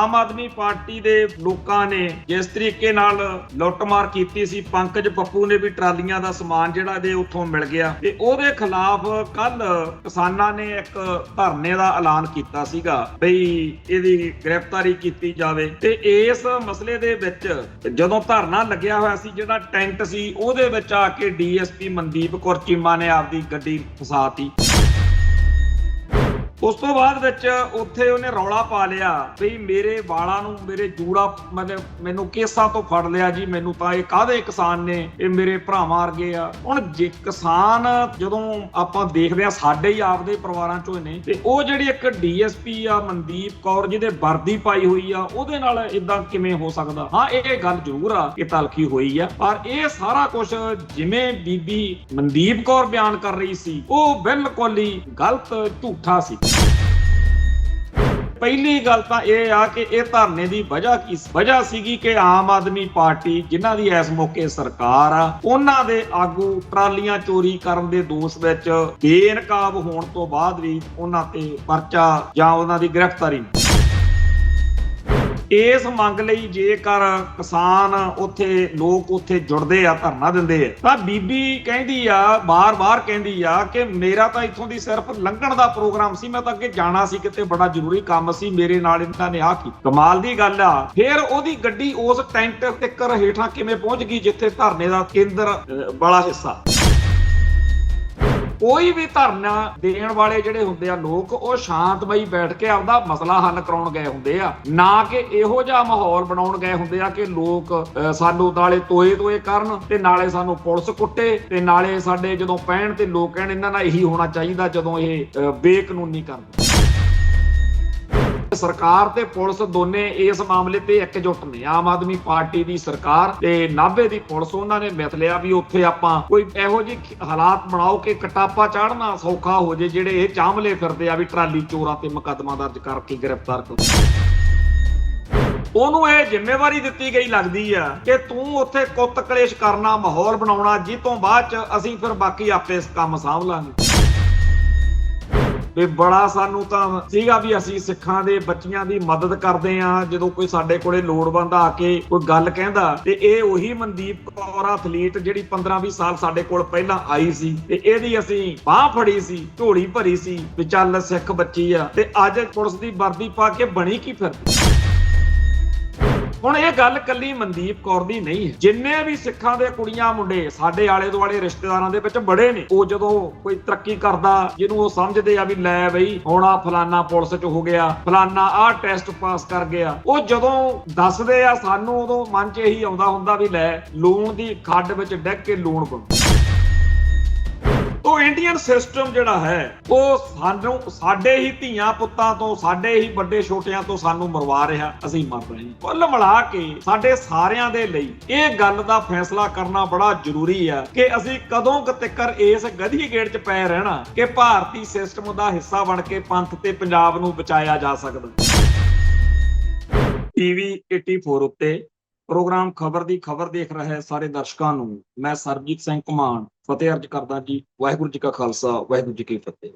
Aam Aadmi party ਦੇ ਲੋਕਾਂ ਨੇ ਜਿਸ ਤਰੀਕੇ ਨਾਲ ਲੁੱਟਮਾਰ ਕੀਤੀ ਸੀ, ਪੰਕਜ ਪੱਪੂ ਨੇ ਵੀ ਟਰਾਲੀਆਂ ਦਾ ਸਮਾਨ ਜਿਹੜਾ ਇਹਦੇ ਉੱਥੋਂ ਮਿਲ ਗਿਆ ਤੇ ਉਹਦੇ ਖਿਲਾਫ ਕੱਲ ਕਿਸਾਨਾਂ ਨੇ ਇੱਕ ਧਰਨੇ ਦਾ ਐਲਾਨ ਕੀਤਾ ਸੀਗਾ ਬਈ ਇਹਦੀ ਗ੍ਰਿਫਤਾਰੀ ਕੀਤੀ ਜਾਵੇ। ਤੇ ਇਸ ਮਸਲੇ ਦੇ ਵਿੱਚ ਜਦੋਂ ਧਰਨਾ ਲੱਗਿਆ ਹੋਇਆ ਸੀ, ਜਿਹੜਾ ਟੈਂਟ ਸੀ ਉਹਦੇ ਵਿੱਚ ਆ ਕੇ ਡੀਐਸਪੀ ਮਨਦੀਪ ਕੌਰ ਚੀਮਾ ਨੇ ਆਪਦੀ ਗੱਡੀ ਫਸਾਤੀ। ਉਸ ਤੋਂ ਬਾਅਦ ਵਿੱਚ ਉੱਥੇ ਉਹਨੇ ਰੌਲਾ ਪਾ ਲਿਆ ਵੀ ਮੇਰੇ ਵਾਲਾਂ ਨੂੰ ਮੇਰੇ ਜੂੜਾ ਮੈਨੂੰ ਕੇਸਾਂ ਤੋਂ ਫੜ ਲਿਆ ਜੀ, ਮੈਨੂੰ ਤਾਂ ਇਹ ਕਾਹਦੇ ਕਿਸਾਨ ਨੇ, ਇਹ ਮੇਰੇ ਭਰਾਵਾਂ ਵਰਗੇ ਆ। ਹੁਣ ਜੇ ਕਿਸਾਨ ਜਦੋਂ ਆਪਾਂ ਦੇਖਦੇ ਆ ਸਾਡੇ ਹੀ ਆਪਦੇ ਪਰਿਵਾਰਾਂ ਚੋਂ ਨੇ, ਤੇ ਉਹ ਜਿਹੜੀ ਇੱਕ ਡੀਐਸਪੀ ਆ ਮਨਦੀਪ ਕੌਰ ਜਿਹਦੇ ਵਰਦੀ ਪਾਈ ਹੋਈ ਆ, ਉਹਦੇ ਨਾਲ ਇਦਾਂ ਕਿਵੇਂ ਹੋ ਸਕਦਾ? ਹਾਂ, ਇਹ ਗੱਲ ਜ਼ਰੂਰ ਆ ਕਿ ਤਲਖੀ ਹੋਈ ਆ, ਪਰ ਇਹ ਸਾਰਾ ਕੁਝ ਜਿਵੇਂ ਬੀਬੀ ਮਨਦੀਪ ਕੌਰ ਬਿਆਨ ਕਰ ਰਹੀ ਸੀ ਉਹ ਬਿਲਕੁਲ ਹੀ ਗਲਤ, ਝੂਠਾ ਸੀ। ਪਹਿਲੀ ਗੱਲ ਤਾਂ ਇਹ ਆ ਕਿ ਇਹ ਧਰਨੇ ਦੀ ਵਜ੍ਹਾ ਸੀਗੀ ਕਿ ਆਮ ਆਦਮੀ ਪਾਰਟੀ ਜਿਨ੍ਹਾਂ ਦੀ ਇਸ ਮੌਕੇ ਸਰਕਾਰ ਆ, ਉਹਨਾਂ ਦੇ ਆਗੂ ਟਰਾਲੀਆਂ ਚੋਰੀ ਕਰਨ ਦੇ ਦੋਸ਼ ਵਿੱਚ ਬੇਨਕਾਬ ਹੋਣ ਤੋਂ ਬਾਅਦ ਵੀ ਉਹਨਾਂ ਤੇ ਪਰਚਾ ਜਾਂ ਉਹਨਾਂ ਦੀ ਗ੍ਰਿਫਤਾਰੀ। ਇਸ ਮੰਗ ਲਈ ਜੇਕਰ ਕਿਸਾਨ ਲੋਕ ਉੱਥੇ ਜੁੜਦੇ ਆ, ਧਰਨਾ ਦਿੰਦੇ ਆ, ਤਾਂ ਬੀਬੀ ਕਹਿੰਦੀ ਆ, ਬਾਰ-ਬਾਰ ਕਹਿੰਦੀ ਆ ਕਿ ਮੇਰਾ ਤਾਂ ਇੱਥੋਂ ਦੀ ਸਿਰਫ ਲੰਘਣ ਦਾ ਪ੍ਰੋਗਰਾਮ ਸੀ, ਮੈਂ ਤਾਂ ਅੱਗੇ ਜਾਣਾ ਸੀ, ਕਿਤੇ ਬੜਾ ਜ਼ਰੂਰੀ ਕੰਮ ਸੀ, ਮੇਰੇ ਨਾਲ ਇਹਨਾਂ ਨੇ ਆਹ ਕੀ। ਕਮਾਲ ਦੀ ਗੱਲ ਆ। ਫਿਰ ਉਹਦੀ ਗੱਡੀ ਉਸ ਟੈਂਟ ਤੱਕ ਹੇਠਾਂ ਕਿਵੇਂ ਪਹੁੰਚ ਗਈ ਜਿੱਥੇ ਧਰਨੇ ਦਾ ਕੇਂਦਰ ਵਾਲਾ ਹਿੱਸਾ। ਕੋਈ ਵੀ ਧਰਨਾ ਦੇਣ ਵਾਲੇ ਜਿਹੜੇ ਹੁੰਦੇ ਆ ਲੋਕ, ਉਹ ਸ਼ਾਂਤਮਈ ਬੈਠ ਕੇ ਆਪਦਾ ਮਸਲਾ ਹੱਲ ਕਰਾਉਣ ਗਏ ਹੁੰਦੇ ਆ, ਨਾ ਕਿ ਇਹੋ ਜਿਹਾ ਮਾਹੌਲ ਬਣਾਉਣ ਗਏ ਹੁੰਦੇ ਆ ਕਿ ਲੋਕ ਸਾਨੂੰ ਨਾਲੇ ਤੋਏ ਕਰਨ ਤੇ ਨਾਲੇ ਸਾਨੂੰ ਪੁਲਿਸ ਕੁੱਟੇ ਤੇ ਨਾਲੇ ਸਾਡੇ ਜਦੋਂ ਪੈਣ ਤੇ ਲੋਕ ਕਹਿਣ ਇਹਨਾਂ ਨਾਲ ਇਹੀ ਹੋਣਾ ਚਾਹੀਦਾ ਜਦੋਂ ਇਹ ਬੇਕਾਨੂੰਨੀ ਕਰਦੇ। ਸਰਕਾਰ ਤੇ ਪੁਲਿਸ ਦੋਨੇ ਇਸ ਮਾਮਲੇ ਤੇ ਇਕਜੁੱਟ ਨੇ। ਆਮ ਆਦਮੀ ਪਾਰਟੀ ਦੀ ਸਰਕਾਰ ਤੇ ਨਾਭੇ ਦੀ ਪੁਲਿਸ, ਉਹਨਾਂ ਨੇ ਮਿਥ ਲਿਆ ਵੀ ਉੱਥੇ ਆਪਾਂ ਕੋਈ ਇਹੋ ਜਿਹੀ ਹਾਲਾਤ ਬਣਾਓ ਕਿ ਕਟਾਪਾ ਚਾੜਨਾ ਸੌਖਾ ਹੋ ਜੇ, ਜਿਹੜੇ ਇਹ ਚਾਂਵਲੇ ਫਿਰਦੇ ਆ ਵੀ ਟਰਾਲੀ ਚੋਰਾਂ ਤੇ ਮੁਕੱਦਮਾ ਦਰਜ ਕਰਕੇ ਗ੍ਰਿਫਤਾਰ ਕਰੋ। ਉਹਨੂੰ ਇਹ ਜ਼ਿੰਮੇਵਾਰੀ ਦਿੱਤੀ ਗਈ ਲੱਗਦੀ ਆ ਕਿ ਤੂੰ ਉੱਥੇ ਕੁੱਤ ਕਲੇਸ਼ ਕਰਨਾ, ਮਾਹੌਲ ਬਣਾਉਣਾ, ਜਿਸ ਤੋਂ ਬਾਅਦ ਚ ਅਸੀਂ ਫਿਰ ਬਾਕੀ ਆਪੇ ਕੰਮ ਸਾਂਭ ਲਾਂਗੇ। ਤੇ ਬੜਾ ਸਾਨੂੰ ਤਾਂ ਸੀਗਾ ਵੀ ਅਸੀਂ ਸਿੱਖਾਂ ਦੇ ਬੱਚਿਆਂ ਦੀ ਮਦਦ ਕਰਦੇ ਆ, ਜਦੋਂ ਕੋਈ ਸਾਡੇ ਕੋਲੇ ਲੋੜਵੰਦ ਆ ਕੇ ਕੋਈ ਗੱਲ ਕਹਿੰਦਾ, ਤੇ ਇਹ ਉਹੀ ਮਨਦੀਪ ਕੌਰ ਐਥਲੀਟ ਜਿਹੜੀ 15-20 ਸਾਲ ਸਾਡੇ ਕੋਲ ਪਹਿਲਾਂ ਆਈ ਸੀ ਤੇ ਇਹਦੀ ਅਸੀਂ ਬਾਹ ਫੜੀ ਸੀ, ਝੋਲੀ ਭਰੀ ਸੀ ਵੀ ਚੱਲ ਸਿੱਖ ਬੱਚੀ ਆ, ਤੇ ਅੱਜ ਪੁਲਿਸ ਦੀ ਵਰਦੀ ਪਾ ਕੇ ਬਣੀ ਕੀ ਫਿਰਦੀ। ਹੁਣ ਇਹ ਗੱਲ ਕੱਲੀ ਮਨਦੀਪ ਕੌਰ ਦੀ ਨਹੀਂ ਹੈ, ਜਿੰਨੇ ਵੀ ਸਿੱਖਾਂ ਦੇ ਕੁੜੀਆਂ ਮੁੰਡੇ ਸਾਡੇ ਆਲੇ ਦੁਆਲੇ ਰਿਸ਼ਤੇਦਾਰਾਂ ਦੇ ਵਿੱਚ ਬੜੇ ਨੇ, ਉਹ ਜਦੋਂ ਕੋਈ ਤਰੱਕੀ ਕਰਦਾ, ਜਿਹਨੂੰ ਉਹ ਸਮਝਦੇ ਆ ਵੀ ਲੈ ਬਈ ਹੁਣ ਆ ਫਲਾਨਾ ਪੁਲਿਸ 'ਚ ਹੋ ਗਿਆ, ਫਲਾਨਾ ਆਹ ਟੈਸਟ ਪਾਸ ਕਰ ਗਿਆ, ਉਹ ਜਦੋਂ ਦੱਸਦੇ ਆ ਸਾਨੂੰ ਉਦੋਂ ਮਨ 'ਚ ਇਹੀ ਆਉਂਦਾ ਹੁੰਦਾ ਵੀ ਲੈ ਲੂਣ ਦੀ ਖੱਡ ਵਿੱਚ ਡਿੱਗ ਕੇ ਲੂਣ ਬਣੂ। ਉਹ ਇੰਡੀਅਨ ਸਿਸਟਮ ਜਿਹੜਾ ਹੈ ਉਹ ਸਾਨੂੰ ਸਾਡੇ ਹੀ ਧੀਆਂ ਪੁੱਤਾਂ ਤੋਂ, ਸਾਡੇ ਹੀ ਵੱਡੇ ਛੋਟਿਆਂ ਤੋਂ ਸਾਨੂੰ ਮਰਵਾ ਰਿਹਾ, ਅਸੀਂ ਮਰ ਰਹੇ ਹਾਂ। ਕੁੱਲ ਮਿਲਾ ਕੇ ਸਾਡੇ ਸਾਰਿਆਂ ਦੇ ਲਈ ਇਹ ਗੱਲ ਦਾ ਫੈਸਲਾ ਕਰਨਾ ਬੜਾ ਜ਼ਰੂਰੀ ਆ ਕਿ ਅਸੀਂ ਕਦੋਂ ਤੱਕ ਇਸ ਗਧੀ ਗੇੜ 'ਚ ਪਏ ਰਹਿਣਾ ਕਿ ਭਾਰਤੀ ਸਿਸਟਮ ਦਾ ਹਿੱਸਾ ਬਣ ਕੇ ਪੰਥ ਤੇ ਪੰਜਾਬ ਨੂੰ ਬਚਾਇਆ ਜਾ ਸਕਦਾ। ਟੀਵੀ 84 ਉੱਤੇ ਪ੍ਰੋਗਰਾਮ ਖਬਰ ਦੀ ਖਬਰ ਦੇਖ ਰਹੇ ਸਾਰੇ ਦਰਸ਼ਕਾਂ ਨੂੰ ਮੈਂ ਸਰਬਜੀਤ ਸਿੰਘ ਘੁਮਾਣ ਫਤਿਹ ਅਰਜ ਕਰਦਾ ਜੀ। ਵਾਹਿਗੁਰੂ ਜੀ ਕਾ ਖਾਲਸਾ, ਵਾਹਿਗੁਰੂ ਜੀ ਕੀ ਫਤਿਹ।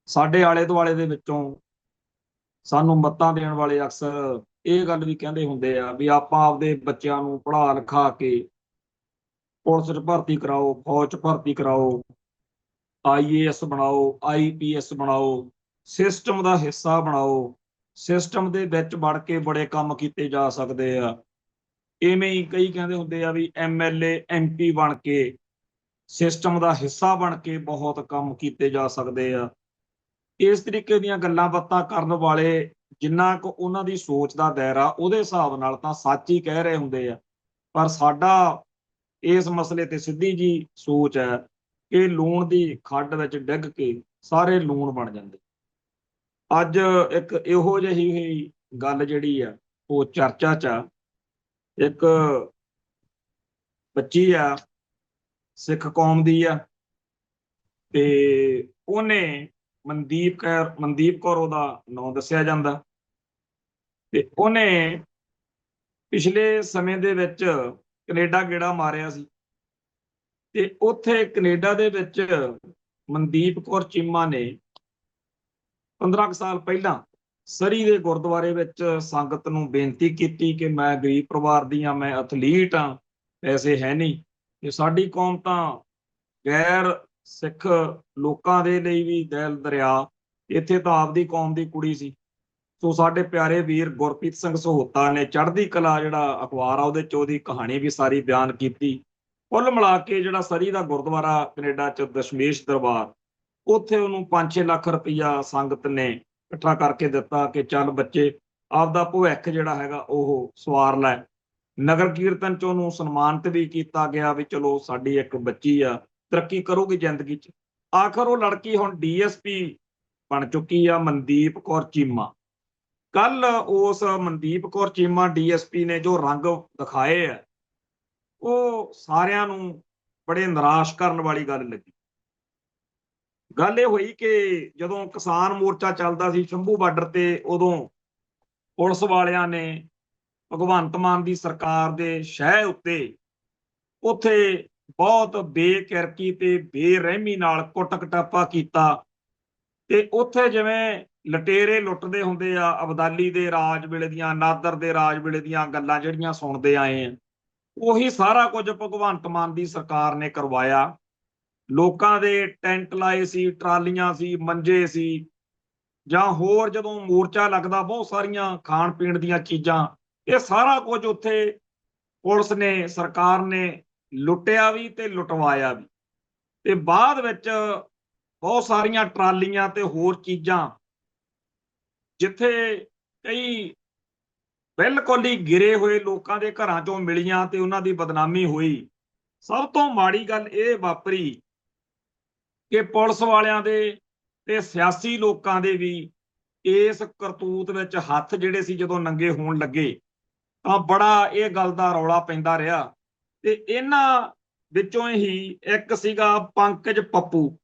ਸਾਡੇ ਆਲੇ ਦੁਆਲੇ ਦੇ ਵਿੱਚੋਂ ਸਾਨੂੰ ਮੱਤਾਂ ਦੇਣ ਵਾਲੇ ਅਕਸਰ ਇਹ ਗੱਲ ਵੀ ਕਹਿੰਦੇ ਹੁੰਦੇ ਆ ਵੀ ਆਪਾਂ ਆਪਦੇ ਬੱਚਿਆਂ ਨੂੰ ਪੜ੍ਹਾ ਲਿਖਾ ਕੇ ਪੁਲਿਸ 'ਚ ਭਰਤੀ ਕਰਾਓ, ਫੌਜ 'ਚ ਭਰਤੀ ਕਰਾਓ, IAS ਬਣਾਓ, IPS ਬਣਾਓ, ਸਿਸਟਮ ਦਾ ਹਿੱਸਾ ਬਣਾਓ, ਸਿਸਟਮ ਦੇ ਵਿੱਚ ਵੜ ਕੇ ਬੜੇ ਕੰਮ ਕੀਤੇ ਜਾ ਸਕਦੇ ਆ। ਇਵੇਂ ਹੀ ਕਈ ਕਹਿੰਦੇ ਹੁੰਦੇ ਆ ਵੀ MLA MP ਬਣ ਕੇ, ਸਿਸਟਮ ਦਾ ਹਿੱਸਾ ਬਣ ਕੇ ਬਹੁਤ ਕੰਮ ਕੀਤੇ ਜਾ ਸਕਦੇ ਆ। ਇਸ ਤਰੀਕੇ ਦੀਆਂ ਗੱਲਾਂ ਬਾਤਾਂ ਕਰਨ ਵਾਲੇ ਜਿੰਨਾ ਕੁ ਉਹਨਾਂ ਦੀ ਸੋਚ ਦਾ ਦਾਇਰਾ ਉਹਦੇ ਹਿਸਾਬ ਨਾਲ ਤਾਂ ਸੱਚ ਹੀ ਕਹਿ ਰਹੇ ਹੁੰਦੇ ਆ, ਪਰ ਸਾਡਾ ਇਸ ਮਸਲੇ ਤੇ ਸਿੱਧੀ ਜੀ ਸੋਚ ਹੈ ਕਿ ਲੂਣ ਦੀ ਖੱਡ ਵਿੱਚ ਡਿੱਗ ਕੇ ਸਾਰੇ ਲੂਣ ਬਣ ਜਾਂਦੇ। ਅੱਜ ਇੱਕ ਇਹੋ ਜਿਹੀ ਗੱਲ ਜਿਹੜੀ ਆ ਉਹ ਚਰਚਾ 'ਚ ਆ। ਇੱਕ ਬੱਚੀ ਆ, ਸਿੱਖ ਕੌਮ ਦੀ ਆ, ਤੇ ਉਹਨੇ ਮਨਦੀਪ ਕੌਰ ਉਹਦਾ ਨਾਂ ਦੱਸਿਆ ਜਾਂਦਾ, ਤੇ ਉਹਨੇ ਪਿਛਲੇ ਸਮੇਂ ਦੇ ਵਿੱਚ ਕੈਨੇਡਾ ਗੇੜਾ ਮਾਰਿਆ ਸੀ, ਤੇ ਉੱਥੇ ਕੈਨੇਡਾ ਦੇ ਵਿੱਚ ਮਨਦੀਪ ਕੌਰ ਚੀਮਾ ਨੇ 15 ਸਾਲ ਪਹਿਲਾਂ ਸਰੀ ਦੇ ਗੁਰਦੁਆਰੇ ਵਿੱਚ ਸੰਗਤ ਨੂੰ ਬੇਨਤੀ ਕੀਤੀ ਕਿ ਮੈਂ ਗਰੀਬ ਪਰਿਵਾਰ ਦੀ ਹਾਂ, ਮੈਂ ਐਥਲੀਟ ਹਾਂ, ਪੈਸੇ ਹੈ ਨਹੀਂ, ਤੇ ਸਾਡੀ ਕੌਮ ਤਾਂ ਗੈਰ ਸਿੱਖ ਲੋਕਾਂ ਦੇ ਲਈ ਵੀ ਦਿਲ ਦਰਿਆ, ਇੱਥੇ ਤਾਂ ਆਪਦੀ ਕੌਮ ਦੀ ਕੁੜੀ ਸੀ। ਸੋ ਸਾਡੇ ਪਿਆਰੇ ਵੀਰ ਗੁਰਪ੍ਰੀਤ ਸਿੰਘ ਸਹੋਤਾ ਨੇ ਚੜ੍ਹਦੀ ਕਲਾ ਜਿਹੜਾ ਅਖਬਾਰ ਆ ਉਹਦੇ ਚ ਉਹਦੀ ਕਹਾਣੀ ਵੀ ਸਾਰੀ ਬਿਆਨ ਕੀਤੀ। ਕੁੱਲ ਮਿਲਾ ਕੇ ਜਿਹੜਾ ਸਰੀ ਦਾ ਗੁਰਦੁਆਰਾ ਕੈਨੇਡਾ ਚ ਦਸ਼ਮੇਸ਼ ਦਰਬਾਰ, ਉੱਥੇ ਉਹਨੂੰ 5-6 ਲੱਖ ਰੁਪਈਆ ਸੰਗਤ ਨੇ ਇਕੱਠਾ ਕਰਕੇ ਦਿੱਤਾ ਕਿ ਚੱਲ ਬੱਚੇ ਆਪਦਾ ਭਵਿੱਖ ਜਿਹੜਾ ਹੈਗਾ ਉਹ ਸਵਾਰ ਲੈ। ਨਗਰ ਕੀਰਤਨ ਚ ਉਹਨੂੰ ਸਨਮਾਨਿਤ ਵੀ ਕੀਤਾ ਗਿਆ ਵੀ ਚਲੋ ਸਾਡੀ ਇੱਕ ਬੱਚੀ ਆ, ਤਰੱਕੀ ਕਰੂਗੀ ਜ਼ਿੰਦਗੀ ਚ। ਆਖਰ ਉਹ ਲੜਕੀ ਹੁਣ ਡੀਐਸਪੀ ਬਣ ਚੁੱਕੀ ਆ, ਮਨਦੀਪ ਕੌਰ ਚੀਮਾ। ਕੱਲ ਉਸ ਮਨਦੀਪ ਕੌਰ ਚੀਮਾ ਡੀਐਸਪੀ ਨੇ ਜੋ ਰੰਗ ਦਿਖਾਏ ਆ, ਉਹ ਸਾਰਿਆਂ ਨੂੰ ਬੜੇ ਨਿਰਾਸ਼ ਕਰਨ ਵਾਲੀ ਗੱਲ ਲੱਗੀ। ਗੱਲ ਇਹ ਹੋਈ ਕਿ ਜਦੋਂ ਕਿਸਾਨ ਮੋਰਚਾ ਚੱਲਦਾ ਸੀ ਸ਼ੰਭੂ ਬਾਰਡਰ ਤੇ, ਉਦੋਂ ਪੁਲਿਸ ਵਾਲਿਆਂ ਨੇ ਭਗਵੰਤ ਮਾਨ ਦੀ ਸਰਕਾਰ ਦੇ ਸ਼ਹਿ ਉੱਤੇ ਉੱਥੇ ਬਹੁਤ ਬੇਕਿਰਕੀ ਤੇ ਬੇਰਹਿਮੀ ਨਾਲ ਕੁੱਟ ਕਟਾਪਾ ਕੀਤਾ। ਤੇ ਉੱਥੇ ਜਿਵੇਂ ਲਟੇਰੇ ਲੁੱਟਦੇ ਹੁੰਦੇ ਆ, ਅਬਦਾਲੀ ਦੇ ਰਾਜ ਵੇਲੇ ਦੀਆਂ, ਨਾਦਰ ਦੇ ਰਾਜ ਵੇਲੇ ਦੀਆਂ ਗੱਲਾਂ ਜਿਹੜੀਆਂ ਸੁਣਦੇ ਆਏ ਆ, ਉਹੀ ਸਾਰਾ ਕੁਝ ਭਗਵੰਤ ਮਾਨ ਦੀ ਸਰਕਾਰ ਨੇ ਕਰਵਾਇਆ। ਲੋਕਾਂ ਦੇ ਟੈਂਟ ਲਾਏ ਸੀ, ਟਰਾਲੀਆਂ ਸੀ, ਮੰਜੇ ਸੀ, ਜਾਂ ਹੋਰ ਜਦੋਂ ਮੋਰਚਾ ਲੱਗਦਾ ਬਹੁਤ ਸਾਰੀਆਂ ਖਾਣ ਪੀਣ ਦੀਆਂ ਚੀਜ਼ਾਂ, ਇਹ ਸਾਰਾ ਕੁਝ ਉੱਥੇ ਪੁਲਿਸ ਨੇ, ਸਰਕਾਰ ਨੇ ਲੁੱਟਿਆ ਵੀ ਤੇ ਲੁਟਵਾਇਆ ਵੀ। ਤੇ ਬਾਅਦ ਵਿੱਚ ਬਹੁਤ ਸਾਰੀਆਂ ਟਰਾਲੀਆਂ ਤੇ ਹੋਰ ਚੀਜ਼ਾਂ ਜਿੱਥੇ ਕਈ ਬਿਲਕੁਲ ਹੀ ਗਿਰੇ ਹੋਏ ਲੋਕਾਂ ਦੇ ਘਰਾਂ ਚੋਂ ਮਿਲੀਆਂ ਤੇ ਉਹਨਾਂ ਦੀ ਬਦਨਾਮੀ ਹੋਈ। ਸਭ ਤੋਂ ਮਾੜੀ ਗੱਲ ਇਹ ਵਾਪਰੀ ਕਿ ਪੁਲਿਸ ਵਾਲਿਆਂ ਦੇ ਤੇ ਸਿਆਸੀ ਲੋਕਾਂ ਦੇ ਵੀ ਇਸ ਕਰਤੂਤ ਵਿੱਚ ਹੱਥ ਜਿਹੜੇ ਸੀ ਜਦੋਂ ਨੰਗੇ ਹੋਣ ਲੱਗੇ, ਤਾਂ ਬੜਾ ਇਹ ਗੱਲ ਦਾ ਰੌਲਾ ਪੈਂਦਾ ਰਿਹਾ। ਤੇ ਇਹਨਾਂ ਵਿੱਚੋਂ ਹੀ ਇੱਕ ਸੀਗਾ ਪੰਕਜ ਪੱਪੂ,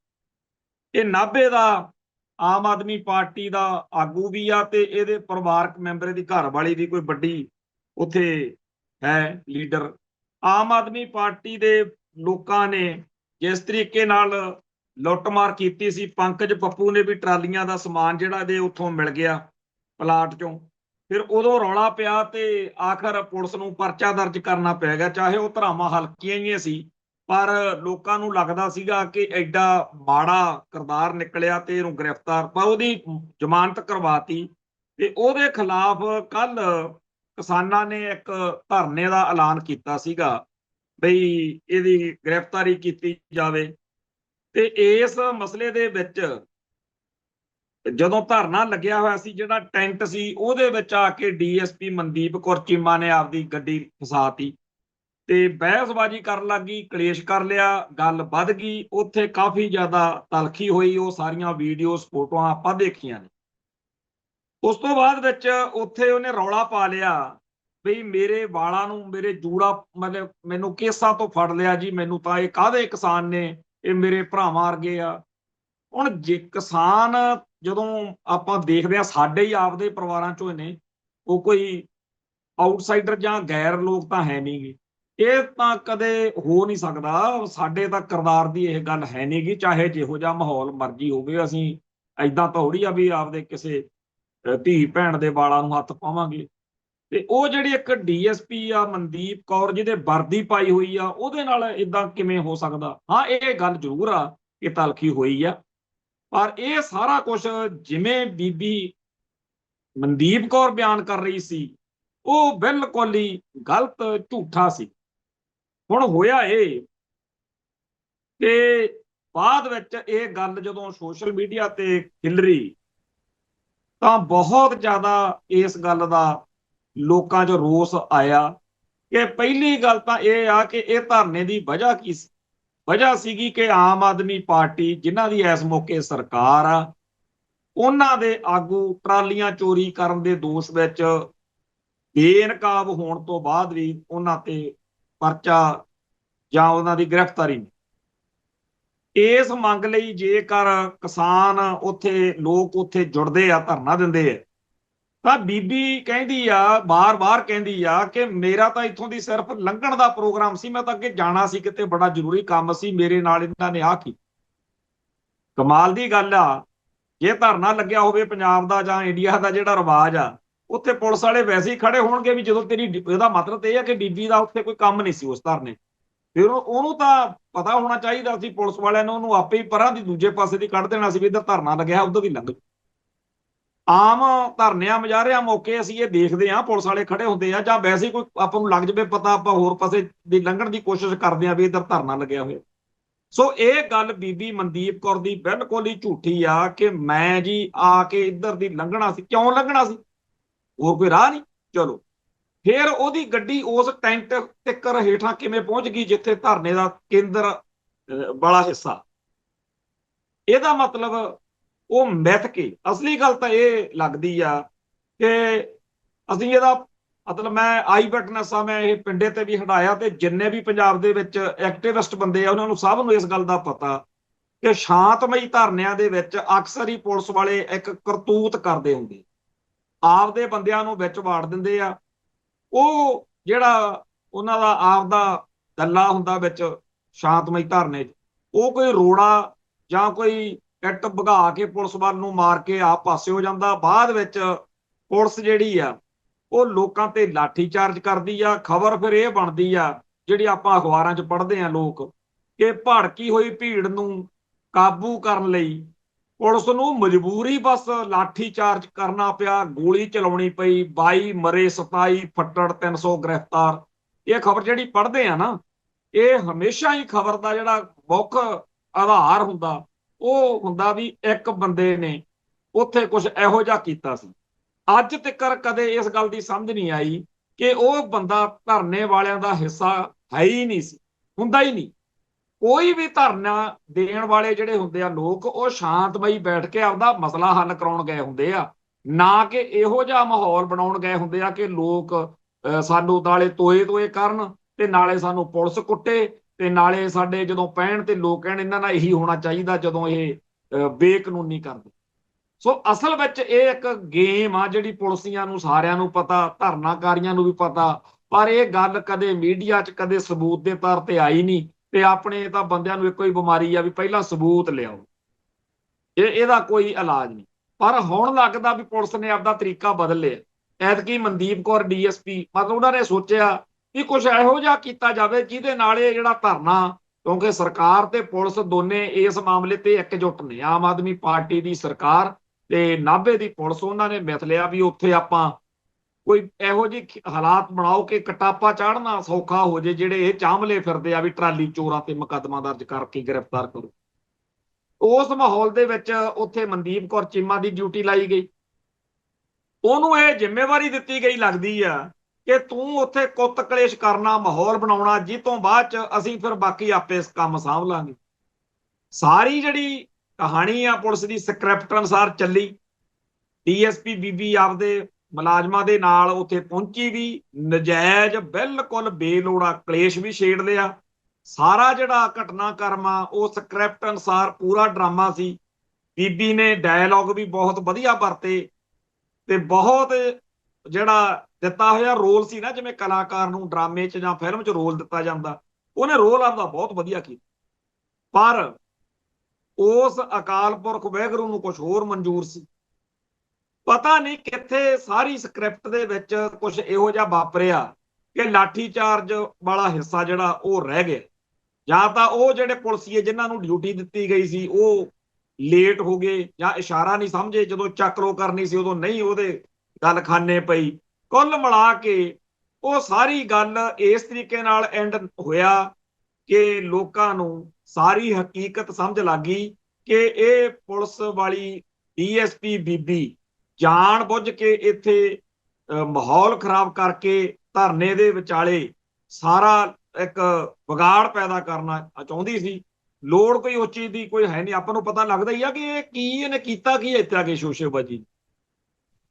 ਇਹ ਨਾਭੇ ਦਾ ਆਮ ਆਦਮੀ ਪਾਰਟੀ ਦਾ ਆਗੂ ਵੀ ਆ, ਤੇ ਇਹਦੇ ਪਰਿਵਾਰਕ ਮੈਂਬਰ ਦੀ ਘਰ ਵਾਲੀ ਵੀ ਕੋਈ ਵੱਡੀ ਉੱਥੇ ਹੈ ਲੀਡਰ। ਆਮ ਆਦਮੀ ਪਾਰਟੀ ਦੇ ਲੋਕਾਂ ਨੇ ਜਿਸ ਤਰੀਕੇ ਨਾਲ ਲੁੱਟਮਾਰ ਕੀਤੀ ਸੀ, ਪੰਕਜ ਪੱਪੂ ਨੇ ਵੀ ਟਰਾਲੀਆਂ ਦਾ ਸਮਾਨ ਜਿਹੜਾ ਇਹਦੇ ਉੱਥੋਂ ਮਿਲ ਗਿਆ ਪਲਾਟ ਚੋਂ, ਫਿਰ ਉਦੋਂ ਰੌਲਾ ਪਿਆ ਤੇ ਆਖਰ ਪੁਲਿਸ ਨੂੰ ਪਰਚਾ ਦਰਜ ਕਰਨਾ ਪੈ ਗਿਆ। ਚਾਹੇ ਉਹ ਧਰਾਵਾਂ ਹਲਕੀਆਂ ਹੀ ਸੀ, ਪਰ ਲੋਕਾਂ ਨੂੰ ਲੱਗਦਾ ਸੀਗਾ ਕਿ ਐਡਾ ਮਾੜਾ ਕਿਰਦਾਰ ਨਿਕਲਿਆ ਤੇ ਇਹਨੂੰ ਗ੍ਰਿਫਤਾਰ, ਪਰ ਉਹਦੀ ਜ਼ਮਾਨਤ ਕਰਵਾਤੀ। ਤੇ ਉਹਦੇ ਖਿਲਾਫ ਕੱਲ ਕਿਸਾਨਾਂ ਨੇ ਇੱਕ ਧਰਨੇ ਦਾ ਐਲਾਨ ਕੀਤਾ ਸੀਗਾ ਬਈ ਇਹਦੀ ਗ੍ਰਿਫਤਾਰੀ ਕੀਤੀ ਜਾਵੇ। ਤੇ ਇਸ ਮਸਲੇ ਦੇ ਵਿੱਚ ਜਦੋਂ ਧਰਨਾ ਲੱਗਿਆ ਹੋਇਆ ਸੀ, ਜਿਹੜਾ ਟੈਂਟ ਸੀ ਉਹਦੇ ਵਿੱਚ ਆ ਕੇ ਡੀਐਸਪੀ ਮਨਦੀਪ ਕੌਰ ਚੀਮਾ ਨੇ ਆਪਦੀ ਗੱਡੀ ਫਸਾਤੀ ਤੇ ਬਹਿਸਬਾਜ਼ੀ ਕਰਨ ਲੱਗੀ, ਕਲੇਸ਼ ਕਰ ਲਿਆ, ਗੱਲ ਵੱਧ ਗਈ, ਉੱਥੇ ਕਾਫੀ ਜ਼ਿਆਦਾ ਤਲਖੀ ਹੋਈ। ਉਹ ਸਾਰੀਆਂ ਵੀਡੀਓਜ਼ ਫੋਟੋਆਂ ਆਪਾਂ ਦੇਖੀਆਂ ਨੇ। ਉਸ ਤੋਂ ਬਾਅਦ ਵਿੱਚ ਉੱਥੇ ਉਹਨੇ ਰੌਲਾ ਪਾ ਲਿਆ ਬਈ ਮੇਰੇ ਵਾਲਾਂ ਨੂੰ, ਮੇਰੇ ਜੂੜਾ, ਮਤਲਬ ਮੈਨੂੰ ਕੇਸਾਂ ਤੋਂ ਫੜ ਲਿਆ ਜੀ, ਮੈਨੂੰ ਤਾਂ ਇਹ ਕਾਹਦੇ ਕਿਸਾਨ ਨੇ, ਇਹ ਮੇਰੇ ਭਰਾਵਾਂ ਵਰਗੇ ਆ। ਹੁਣ ਜੇ ਕਿਸਾਨ ਜਦੋਂ ਆਪਾਂ ਦੇਖਦੇ ਹਾਂ, ਸਾਡੇ ਹੀ ਆਪਦੇ ਪਰਿਵਾਰਾਂ ਚੋਂ ਨੇ, ਉਹ ਕੋਈ ਆਊਟਸਾਈਡਰ ਜਾਂ ਗੈਰ ਲੋਕ ਤਾਂ ਹੈ ਨਹੀਂ ਗੇ। ਇਹ ਤਾਂ ਕਦੇ ਹੋ ਨਹੀਂ ਸਕਦਾ, ਸਾਡੇ ਤਾਂ ਕਿਰਦਾਰ ਦੀ ਇਹ ਗੱਲ ਹੈ ਨਹੀਂ ਗੀ, ਚਾਹੇ ਜਿਹੋ ਜਿਹਾ ਮਾਹੌਲ ਮਰਜ਼ੀ ਹੋਵੇ। ਅਸੀਂ ਏਦਾਂ ਥੋੜੀ ਆ ਵੀ ਆਪਦੇ ਕਿਸੇ ਧੀ ਭੈਣ ਦੇ ਵਾਲਾਂ ਨੂੰ ਹੱਥ ਪਾਵਾਂਗੇ। ਤੇ ਉਹ ਜਿਹੜੀ ਇੱਕ ਡੀਐਸਪੀ ਆ ਮਨਦੀਪ ਕੌਰ, ਜਿਹਦੇ ਵਰਦੀ ਪਾਈ ਹੋਈ ਆ, ਉਹਦੇ ਨਾਲ ਇਦਾਂ ਕਿਵੇਂ ਹੋ ਸਕਦਾ? ਹਾਂ, ਇਹ ਗੱਲ ਜ਼ਰੂਰ ਆ ਕਿ ਤਲਖੀ ਹੋਈ ਆ, ਪਰ ਇਹ ਸਾਰਾ ਕੁਝ ਜਿਵੇਂ ਬੀਬੀ ਮਨਦੀਪ ਕੌਰ ਬਿਆਨ ਕਰ ਰਹੀ ਸੀ, ਉਹ ਬਿਲਕੁਲ ਹੀ ਗਲਤ, ਝੂਠਾ ਸੀ। ਹੁਣ ਹੋਇਆ ਇਹ ਕਿ ਬਾਅਦ ਵਿੱਚ ਇਹ ਗੱਲ ਜਦੋਂ ਸੋਸ਼ਲ ਮੀਡੀਆ ਤੇ ਖਿਲਰੀ, ਤਾਂ ਬਹੁਤ ਜ਼ਿਆਦਾ ਇਸ ਗੱਲ ਦਾ ਲੋਕਾਂ 'ਚ ਰੋਸ ਆਇਆ। ਕਿ ਪਹਿਲੀ ਗੱਲ ਤਾਂ ਇਹ ਆ ਕਿ ਇਹ ਧਰਨੇ ਦੀ ਵਜ੍ਹਾ ਕੀ ਸੀ? ਵਜ੍ਹਾ ਸੀਗੀ ਕਿ ਆਮ ਆਦਮੀ ਪਾਰਟੀ, ਜਿਨ੍ਹਾਂ ਦੀ ਇਸ ਮੌਕੇ ਸਰਕਾਰ ਆ, ਉਹਨਾਂ ਦੇ ਆਗੂ ਟਰਾਲੀਆਂ ਚੋਰੀ ਕਰਨ ਦੇ ਦੋਸ਼ ਵਿੱਚ ਬੇਨਕਾਬ ਹੋਣ ਤੋਂ ਬਾਅਦ ਵੀ ਉਹਨਾਂ ਤੇ ਪਰਚਾ ਜਾਂ ਉਹਨਾਂ ਦੀ ਗ੍ਰਿਫਤਾਰੀ। ਇਸ ਮੰਗ ਲਈ ਜੇਕਰ ਕਿਸਾਨ ਉੱਥੇ, ਲੋਕ ਉੱਥੇ ਜੁੜਦੇ ਆ, ਧਰਨਾ ਦਿੰਦੇ ਆ, ਤਾਂ ਬੀਬੀ ਕਹਿੰਦੀ ਆ, ਬਾਰ-ਬਾਰ ਕਹਿੰਦੀ ਆ ਕਿ ਮੇਰਾ ਤਾਂ ਇੱਥੋਂ ਦੀ ਸਿਰਫ ਲੰਘਣ ਦਾ ਪ੍ਰੋਗਰਾਮ ਸੀ, ਮੈਂ ਤਾਂ ਅੱਗੇ ਜਾਣਾ ਸੀ, ਕਿਤੇ ਬੜਾ ਜ਼ਰੂਰੀ ਕੰਮ ਸੀ, ਮੇਰੇ ਨਾਲ ਇਹਨਾਂ ਨੇ ਆਹ ਕੀ। ਕਮਾਲ ਦੀ ਗੱਲ ਆ ਜੇ ਧਰਨਾ ਲੱਗਿਆ ਹੋਵੇ ਪੰਜਾਬ ਦਾ ਜਾਂ ਇੰਡੀਆ ਦਾ ਜਿਹੜਾ ਰਿਵਾਜ ਆ, ਉੱਥੇ ਪੁਲਿਸ ਵਾਲੇ ਵੈਸੇ ਹੀ ਖੜੇ ਹੋਣਗੇ ਵੀ ਜਦੋਂ ਤੇਰੀ ਇਹਦਾ ਮਤਲਬ ਇਹ ਹੈ ਕਿ ਬੀਬੀ ਦਾ ਉੱਥੇ ਕੋਈ ਕੰਮ ਨਹੀਂ ਸੀ ਉਸ ਧਰਨੇ। ਫਿਰ ਉਹਨੂੰ ਤਾਂ ਪਤਾ ਹੋਣਾ ਚਾਹੀਦਾ ਸੀ ਪੁਲਿਸ ਵਾਲਿਆਂ ਨੂੰ, ਉਹਨੂੰ ਆਪੇ ਹੀ ਪਰਾਂ ਦੀ ਦੂਜੇ ਪਾਸੇ ਦੀ ਕੱਢ ਦੇਣਾ ਸੀ ਵੀ ਇੱਧਰ ਧਰਨਾ ਲੱਗਿਆ ਉਧਰ ਦੀ ਲੰਘ। ਆਮ ਧਰਨਿਆਂ ਮੁਜ਼ਾਹਰਿਆਂ ਮੌਕੇ ਅਸੀਂ ਇਹ ਦੇਖਦੇ ਹਾਂ ਪੁਲਿਸ ਵਾਲੇ ਖੜੇ ਹੁੰਦੇ ਆ, ਜਾਂ ਵੈਸੇ ਕੋਈ ਆਪਾਂ ਨੂੰ ਲੱਗ ਜਾਵੇ ਪਤਾ, ਆਪਾਂ ਹੋਰ ਪਾਸੇ ਦੀ ਲੰਘਣ ਦੀ ਕੋਸ਼ਿਸ਼ ਕਰਦੇ ਆ ਵੀ ਇੱਧਰ ਧਰਨਾ ਲੱਗਿਆ ਹੋਇਆ। ਸੋ ਇਹ ਗੱਲ ਬੀਬੀ ਮਨਦੀਪ ਕੌਰ ਦੀ ਬਿਲਕੁਲ ਹੀ ਝੂਠੀ ਆ ਕਿ ਮੈਂ ਜੀ ਆ ਕੇ ਇੱਧਰ ਦੀ ਲੰਘਣਾ ਸੀ। ਕਿਉਂ ਲੰਘਣਾ ਸੀ? ਹੋਰ ਕੋਈ ਰਾਹ ਨਹੀਂ। ਚਲੋ ਫਿਰ ਉਹਦੀ ਗੱਡੀ ਉਸ ਟੈਂਟ ਤਿੱਕਰ ਹੇਠਾਂ ਕਿਵੇਂ ਪਹੁੰਚ ਗਈ ਜਿੱਥੇ ਧਰਨੇ ਦਾ ਕੇਂਦਰ ਵਾਲਾ ਹਿੱਸਾ? ਇਹਦਾ ਮਤਲਬ ਉਹ ਮਿੱਥ ਕੇ, ਅਸਲੀ ਗੱਲ ਤਾਂ ਇਹ ਲੱਗਦੀ ਆ ਕਿ ਅਸੀਂ ਇਹਦਾ ਮਤਲਬ, ਮੈਂ ਆਈ ਵਿਟਨੈਸ ਆ, ਮੈਂ ਇਹ ਪਿੰਡੇ ਤੇ ਵੀ ਹਟਾਇਆ, ਤੇ ਜਿੰਨੇ ਵੀ ਪੰਜਾਬ ਦੇ ਵਿੱਚ ਐਕਟਿਵਿਸਟ ਬੰਦੇ ਆ ਉਹਨਾਂ ਨੂੰ ਸਭ ਨੂੰ ਇਸ ਗੱਲ ਦਾ ਪਤਾ ਕਿ ਸ਼ਾਂਤਮਈ ਧਰਨਿਆਂ ਦੇ ਵਿੱਚ ਅਕਸਰ ਹੀ ਪੁਲਿਸ ਵਾਲੇ ਇੱਕ ਕਰਤੂਤ ਕਰਦੇ ਹੁੰਦੇ, ਆਪਦੇ ਬੰਦਿਆਂ ਨੂੰ ਵਿੱਚ ਵਾੜ ਦਿੰਦੇ ਆ। ਉਹ ਜਿਹੜਾ ਉਹਨਾਂ ਦਾ ਆਪਦਾ ਦੱਲਾ ਹੁੰਦਾ ਵਿੱਚ ਸ਼ਾਂਤਮਈ ਧਰਨੇ 'ਚ, ਉਹ ਕੋਈ ਰੋੜਾ ਜਾਂ ਕੋਈ ਇੱਟ ਭਗਾ ਕੇ ਪੁਲਿਸ ਵੱਲ ਨੂੰ ਮਾਰ ਕੇ ਆਪ ਪਾਸੇ ਹੋ ਜਾਂਦਾ। ਬਾਅਦ ਵਿੱਚ ਪੁਲਿਸ ਜਿਹੜੀ ਆ ਉਹ ਲੋਕਾਂ ਤੇ ਲਾਠੀ ਚਾਰਜ ਕਰਦੀ ਆ। ਖਬਰ ਫਿਰ ਇਹ ਬਣਦੀ ਆ ਜਿਹੜੀ ਆਪਾਂ ਅਖਬਾਰਾਂ 'ਚ ਪੜ੍ਹਦੇ ਆ ਲੋਕ, ਕਿ ਭੜਕੀ ਹੋਈ ਭੀੜ ਨੂੰ ਕਾਬੂ ਕਰਨ ਲਈ ਪੁਲਿਸ ਨੂੰ ਮਜਬੂਰੀ ਬਸ ਲਾਠੀ ਚਾਰਜ ਕਰਨਾ ਪਿਆ, ਗੋਲੀ ਚਲਾਉਣੀ ਪਈ, 22 ਮਰੇ, 27 ਫੱਟੜ, 300 ਗ੍ਰਿਫਤਾਰ। ਇਹ ਖਬਰ ਜਿਹੜੀ ਪੜ੍ਹਦੇ ਆ ਨਾ, ਇਹ ਹਮੇਸ਼ਾ ਹੀ ਖਬਰ ਦਾ ਜਿਹੜਾ ਮੁੱਖ ਆਧਾਰ ਹੁੰਦਾ ਉਹ ਹੁੰਦਾ ਵੀ ਇੱਕ ਬੰਦੇ ਨੇ ਉੱਥੇ ਕੁਝ ਇਹੋ ਜਿਹਾ ਕੀਤਾ ਸੀ। ਅੱਜ ਤੱਕ ਕਦੇ ਇਸ ਗੱਲ ਦੀ ਸਮਝ ਨਹੀਂ ਆਈ ਕਿ ਉਹ ਬੰਦਾ ਧਰਨੇ ਵਾਲਿਆਂ ਦਾ ਹਿੱਸਾ ਹੈ ਹੀ ਨਹੀਂ ਸੀ, ਹੁੰਦਾ ਹੀ ਨਹੀਂ। ਕੋਈ ਵੀ ਧਰਨਾ ਦੇਣ ਵਾਲੇ ਜਿਹੜੇ ਹੁੰਦੇ ਆ ਲੋਕ, ਉਹ ਸ਼ਾਂਤਮਈ ਬੈਠ ਕੇ ਆਪਦਾ ਮਸਲਾ ਹੱਲ ਕਰਾਉਣ ਗਏ ਹੁੰਦੇ ਆ, ਨਾ ਕਿ ਇਹੋ ਜਿਹਾ ਮਾਹੌਲ ਬਣਾਉਣ ਗਏ ਹੁੰਦੇ ਆ ਕਿ ਲੋਕ ਸਾਨੂੰ ਨਾਲੇ ਤੋਏ ਕਰਨ ਤੇ ਨਾਲੇ ਸਾਨੂੰ ਪੁਲਿਸ ਕੁੱਟੇ ਤੇ ਨਾਲੇ ਸਾਡੇ ਜਦੋਂ ਪੈਣ ਤੇ ਲੋਕ ਕਹਿਣ ਇਹਨਾਂ ਨਾਲ ਇਹੀ ਹੋਣਾ ਚਾਹੀਦਾ ਜਦੋਂ ਇਹ ਬੇਕਾਨੂੰਨੀ ਕਰਦੇ। ਸੋ ਅਸਲ ਵਿੱਚ ਇਹ ਇੱਕ ਗੇਮ ਆ ਜਿਹੜੀ ਪੁਲਿਸੀਆਂ ਨੂੰ ਸਾਰਿਆਂ ਨੂੰ ਪਤਾ, ਧਰਨਾਕਾਰੀਆਂ ਨੂੰ ਵੀ ਪਤਾ, ਪਰ ਇਹ ਗੱਲ ਕਦੇ ਮੀਡੀਆ 'ਚ ਕਦੇ ਸਬੂਤ ਦੇ ਤੌਰ ਤੇ ਆਈ ਨਹੀਂ। ਤੇ ਆਪਣੇ ਤਾਂ ਬੰਦਿਆਂ ਨੂੰ ਇੱਕੋ ਹੀ ਬਿਮਾਰੀ ਆ ਵੀ ਪਹਿਲਾਂ ਸਬੂਤ ਲਿਆਓ, ਇਹਦਾ ਕੋਈ ਇਲਾਜ ਨਹੀਂ। ਪਰ ਹੁਣ ਲੱਗਦਾ ਵੀ ਪੁਲਿਸ ਨੇ ਆਪਦਾ ਤਰੀਕਾ ਬਦਲ ਲਿਆ। ਐਤਕੀ ਮਨਦੀਪ ਕੌਰ ਡੀਐਸਪੀ, ਮਤਲਬ ਉਹਨਾਂ ਨੇ ਸੋਚਿਆ ਕਿ ਕੁਝ ਇਹੋ ਜਿਹਾ ਕੀਤਾ ਜਾਵੇ ਜਿਹਦੇ ਨਾਲ ਇਹ ਜਿਹੜਾ ਧਰਨਾ, ਕਿਉਂਕਿ ਸਰਕਾਰ ਤੇ ਪੁਲਿਸ ਦੋਨੇ ਇਸ ਮਾਮਲੇ ਤੇ ਇਕਜੁੱਟ ਨੇ, ਆਮ ਆਦਮੀ ਪਾਰਟੀ ਦੀ ਸਰਕਾਰ ਤੇ ਨਾਭੇ ਦੀ ਪੁਲਿਸ, ਉਹਨਾਂ ਨੇ ਮਿਥ ਲਿਆ ਵੀ ਉੱਥੇ ਆਪਾਂ ਕੋਈ ਇਹੋ ਜਿਹੀ ਹਾਲਾਤ ਬਣਾਓ ਕਿ ਕਟਾਪਾ ਚਾੜਨਾ ਸੌਖਾ ਹੋ ਜੇ, ਜਿਹੜੇ ਇਹ ਚਾਂਭਲੇ ਫਿਰਦੇ ਆ ਵੀ ਟਰਾਲੀ ਚੋਰਾਂ ਤੇ ਮੁਕੱਦਮਾ ਦਰਜ ਕਰਕੇ ਗ੍ਰਿਫਤਾਰ ਕਰੋ। ਉਸ ਮਾਹੌਲ ਦੇ ਵਿੱਚ ਉੱਥੇ ਮਨਦੀਪ ਕੌਰ ਚੀਮਾ ਦੀ ਡਿਊਟੀ ਲਾਈ ਗਈ। ਉਹਨੂੰ ਇਹ ਜ਼ਿੰਮੇਵਾਰੀ ਦਿੱਤੀ ਗਈ ਲੱਗਦੀ ਆ ਕਿ ਤੂੰ ਉੱਥੇ ਕੁੱਤ ਕਲੇਸ਼ ਕਰਨਾ, ਮਾਹੌਲ ਬਣਾਉਣਾ, ਜਿਸ ਤੋਂ ਬਾਅਦ ਚ ਅਸੀਂ ਫਿਰ ਬਾਕੀ ਆਪੇ ਇਸ ਕੰਮ ਸਾਂਭ ਲਾਂਗੇ। ਸਾਰੀ ਜਿਹੜੀ ਕਹਾਣੀ ਆ ਪੁਲਿਸ ਦੀ ਸਕ੍ਰਿਪਟ ਅਨੁਸਾਰ ਚੱਲੀ। ਡੀਐਸਪੀ ਬੀਬੀ ਆਪਦੇ ਮੁਲਾਜ਼ਮਾਂ ਦੇ ਨਾਲ ਉੱਥੇ ਪਹੁੰਚੀ ਵੀ, ਨਜਾਇਜ਼ ਬਿਲਕੁਲ ਬੇਲੋੜਾ ਕਲੇਸ਼ ਵੀ ਛੇੜ ਲਿਆ। ਸਾਰਾ ਜਿਹੜਾ ਘਟਨਾਕ੍ਰਮ ਆ ਉਹ ਸਕ੍ਰਿਪਟ ਅਨੁਸਾਰ ਪੂਰਾ ਡਰਾਮਾ ਸੀ। ਬੀਬੀ ਨੇ ਡਾਇਲੌਗ ਵੀ ਬਹੁਤ ਵਧੀਆ ਵਰਤੇ ਤੇ ਬਹੁਤ ਜਿਹੜਾ ਦਿੱਤਾ ਹੋਇਆ ਰੋਲ ਸੀ ਨਾ, ਜਿਵੇਂ ਕਲਾਕਾਰ ਨੂੰ ਡਰਾਮੇ 'ਚ ਜਾਂ ਫਿਲਮ 'ਚ ਰੋਲ ਦਿੱਤਾ ਜਾਂਦਾ, ਉਹਨੇ ਰੋਲ ਆਪਦਾ ਬਹੁਤ ਵਧੀਆ ਕੀਤਾ। ਪਰ ਉਸ ਅਕਾਲ ਪੁਰਖ ਵਾਹਿਗੁਰੂ ਨੂੰ ਕੁਝ ਹੋਰ ਮਨਜ਼ੂਰ ਸੀ। ਪਤਾ ਨਹੀਂ ਕਿੱਥੇ ਸਾਰੀ ਸਕ੍ਰਿਪਟ ਦੇ ਵਿੱਚ ਕੁਝ ਇਹੋ ਜਿਹਾ ਵਾਪਰਿਆ ਕਿ ਲਾਠੀ ਚਾਰਜ ਵਾਲਾ ਹਿੱਸਾ ਜਿਹੜਾ ਉਹ ਰਹਿ ਗਿਆ, ਜਾਂ ਤਾਂ ਉਹ ਜਿਹੜੇ ਪੁਲਿਸੀਏ ਜਿਨ੍ਹਾਂ ਨੂੰ ਡਿਊਟੀ ਦਿੱਤੀ ਗਈ ਸੀ ਉਹ ਲੇਟ ਹੋ ਗਏ ਜਾਂ ਇਸ਼ਾਰਾ ਨਹੀਂ ਸਮਝੇ, ਜਦੋਂ ਚੱਕਰੋ ਕਰਨੀ ਸੀ ਉਦੋਂ ਨਹੀਂ ਉਹਦੇ ਗੱਲ ਖਾਨੇ ਪਈ। ਕੁੱਲ ਮਿਲਾ ਕੇ ਉਹ ਸਾਰੀ ਗੱਲ ਇਸ ਤਰੀਕੇ ਨਾਲ ਐਂਡ ਹੋਇਆ ਕਿ ਲੋਕਾਂ ਨੂੰ ਸਾਰੀ ਹਕੀਕਤ ਸਮਝ ਲੱਗ ਗਈ ਕਿ ਇਹ ਪੁਲਿਸ ਵਾਲੀ ਡੀਐਸਪੀ ਬੀਬੀ ਜਾਣ ਬੁੱਝ ਕੇ ਇੱਥੇ ਮਾਹੌਲ ਖਰਾਬ ਕਰਕੇ ਧਰਨੇ ਦੇ ਵਿਚਾਲੇ ਸਾਰਾ ਇੱਕ ਵਿਗਾੜ ਪੈਦਾ ਕਰਨਾ ਚਾਹੁੰਦੀ ਸੀ। ਲੋੜ ਕੋਈ ਉਸ ਚੀਜ਼ ਦੀ ਕੋਈ ਹੈ ਨਹੀਂ। ਆਪਾਂ ਨੂੰ ਪਤਾ ਲੱਗਦਾ ਹੀ ਆ ਕਿ ਇਹ ਕੀ ਇਹਨੇ ਕੀਤਾ ਕੀ ਇੱਥੇ ਆ ਕੇ ਸ਼ੋਸ਼ੇਬਾਜ਼ੀ।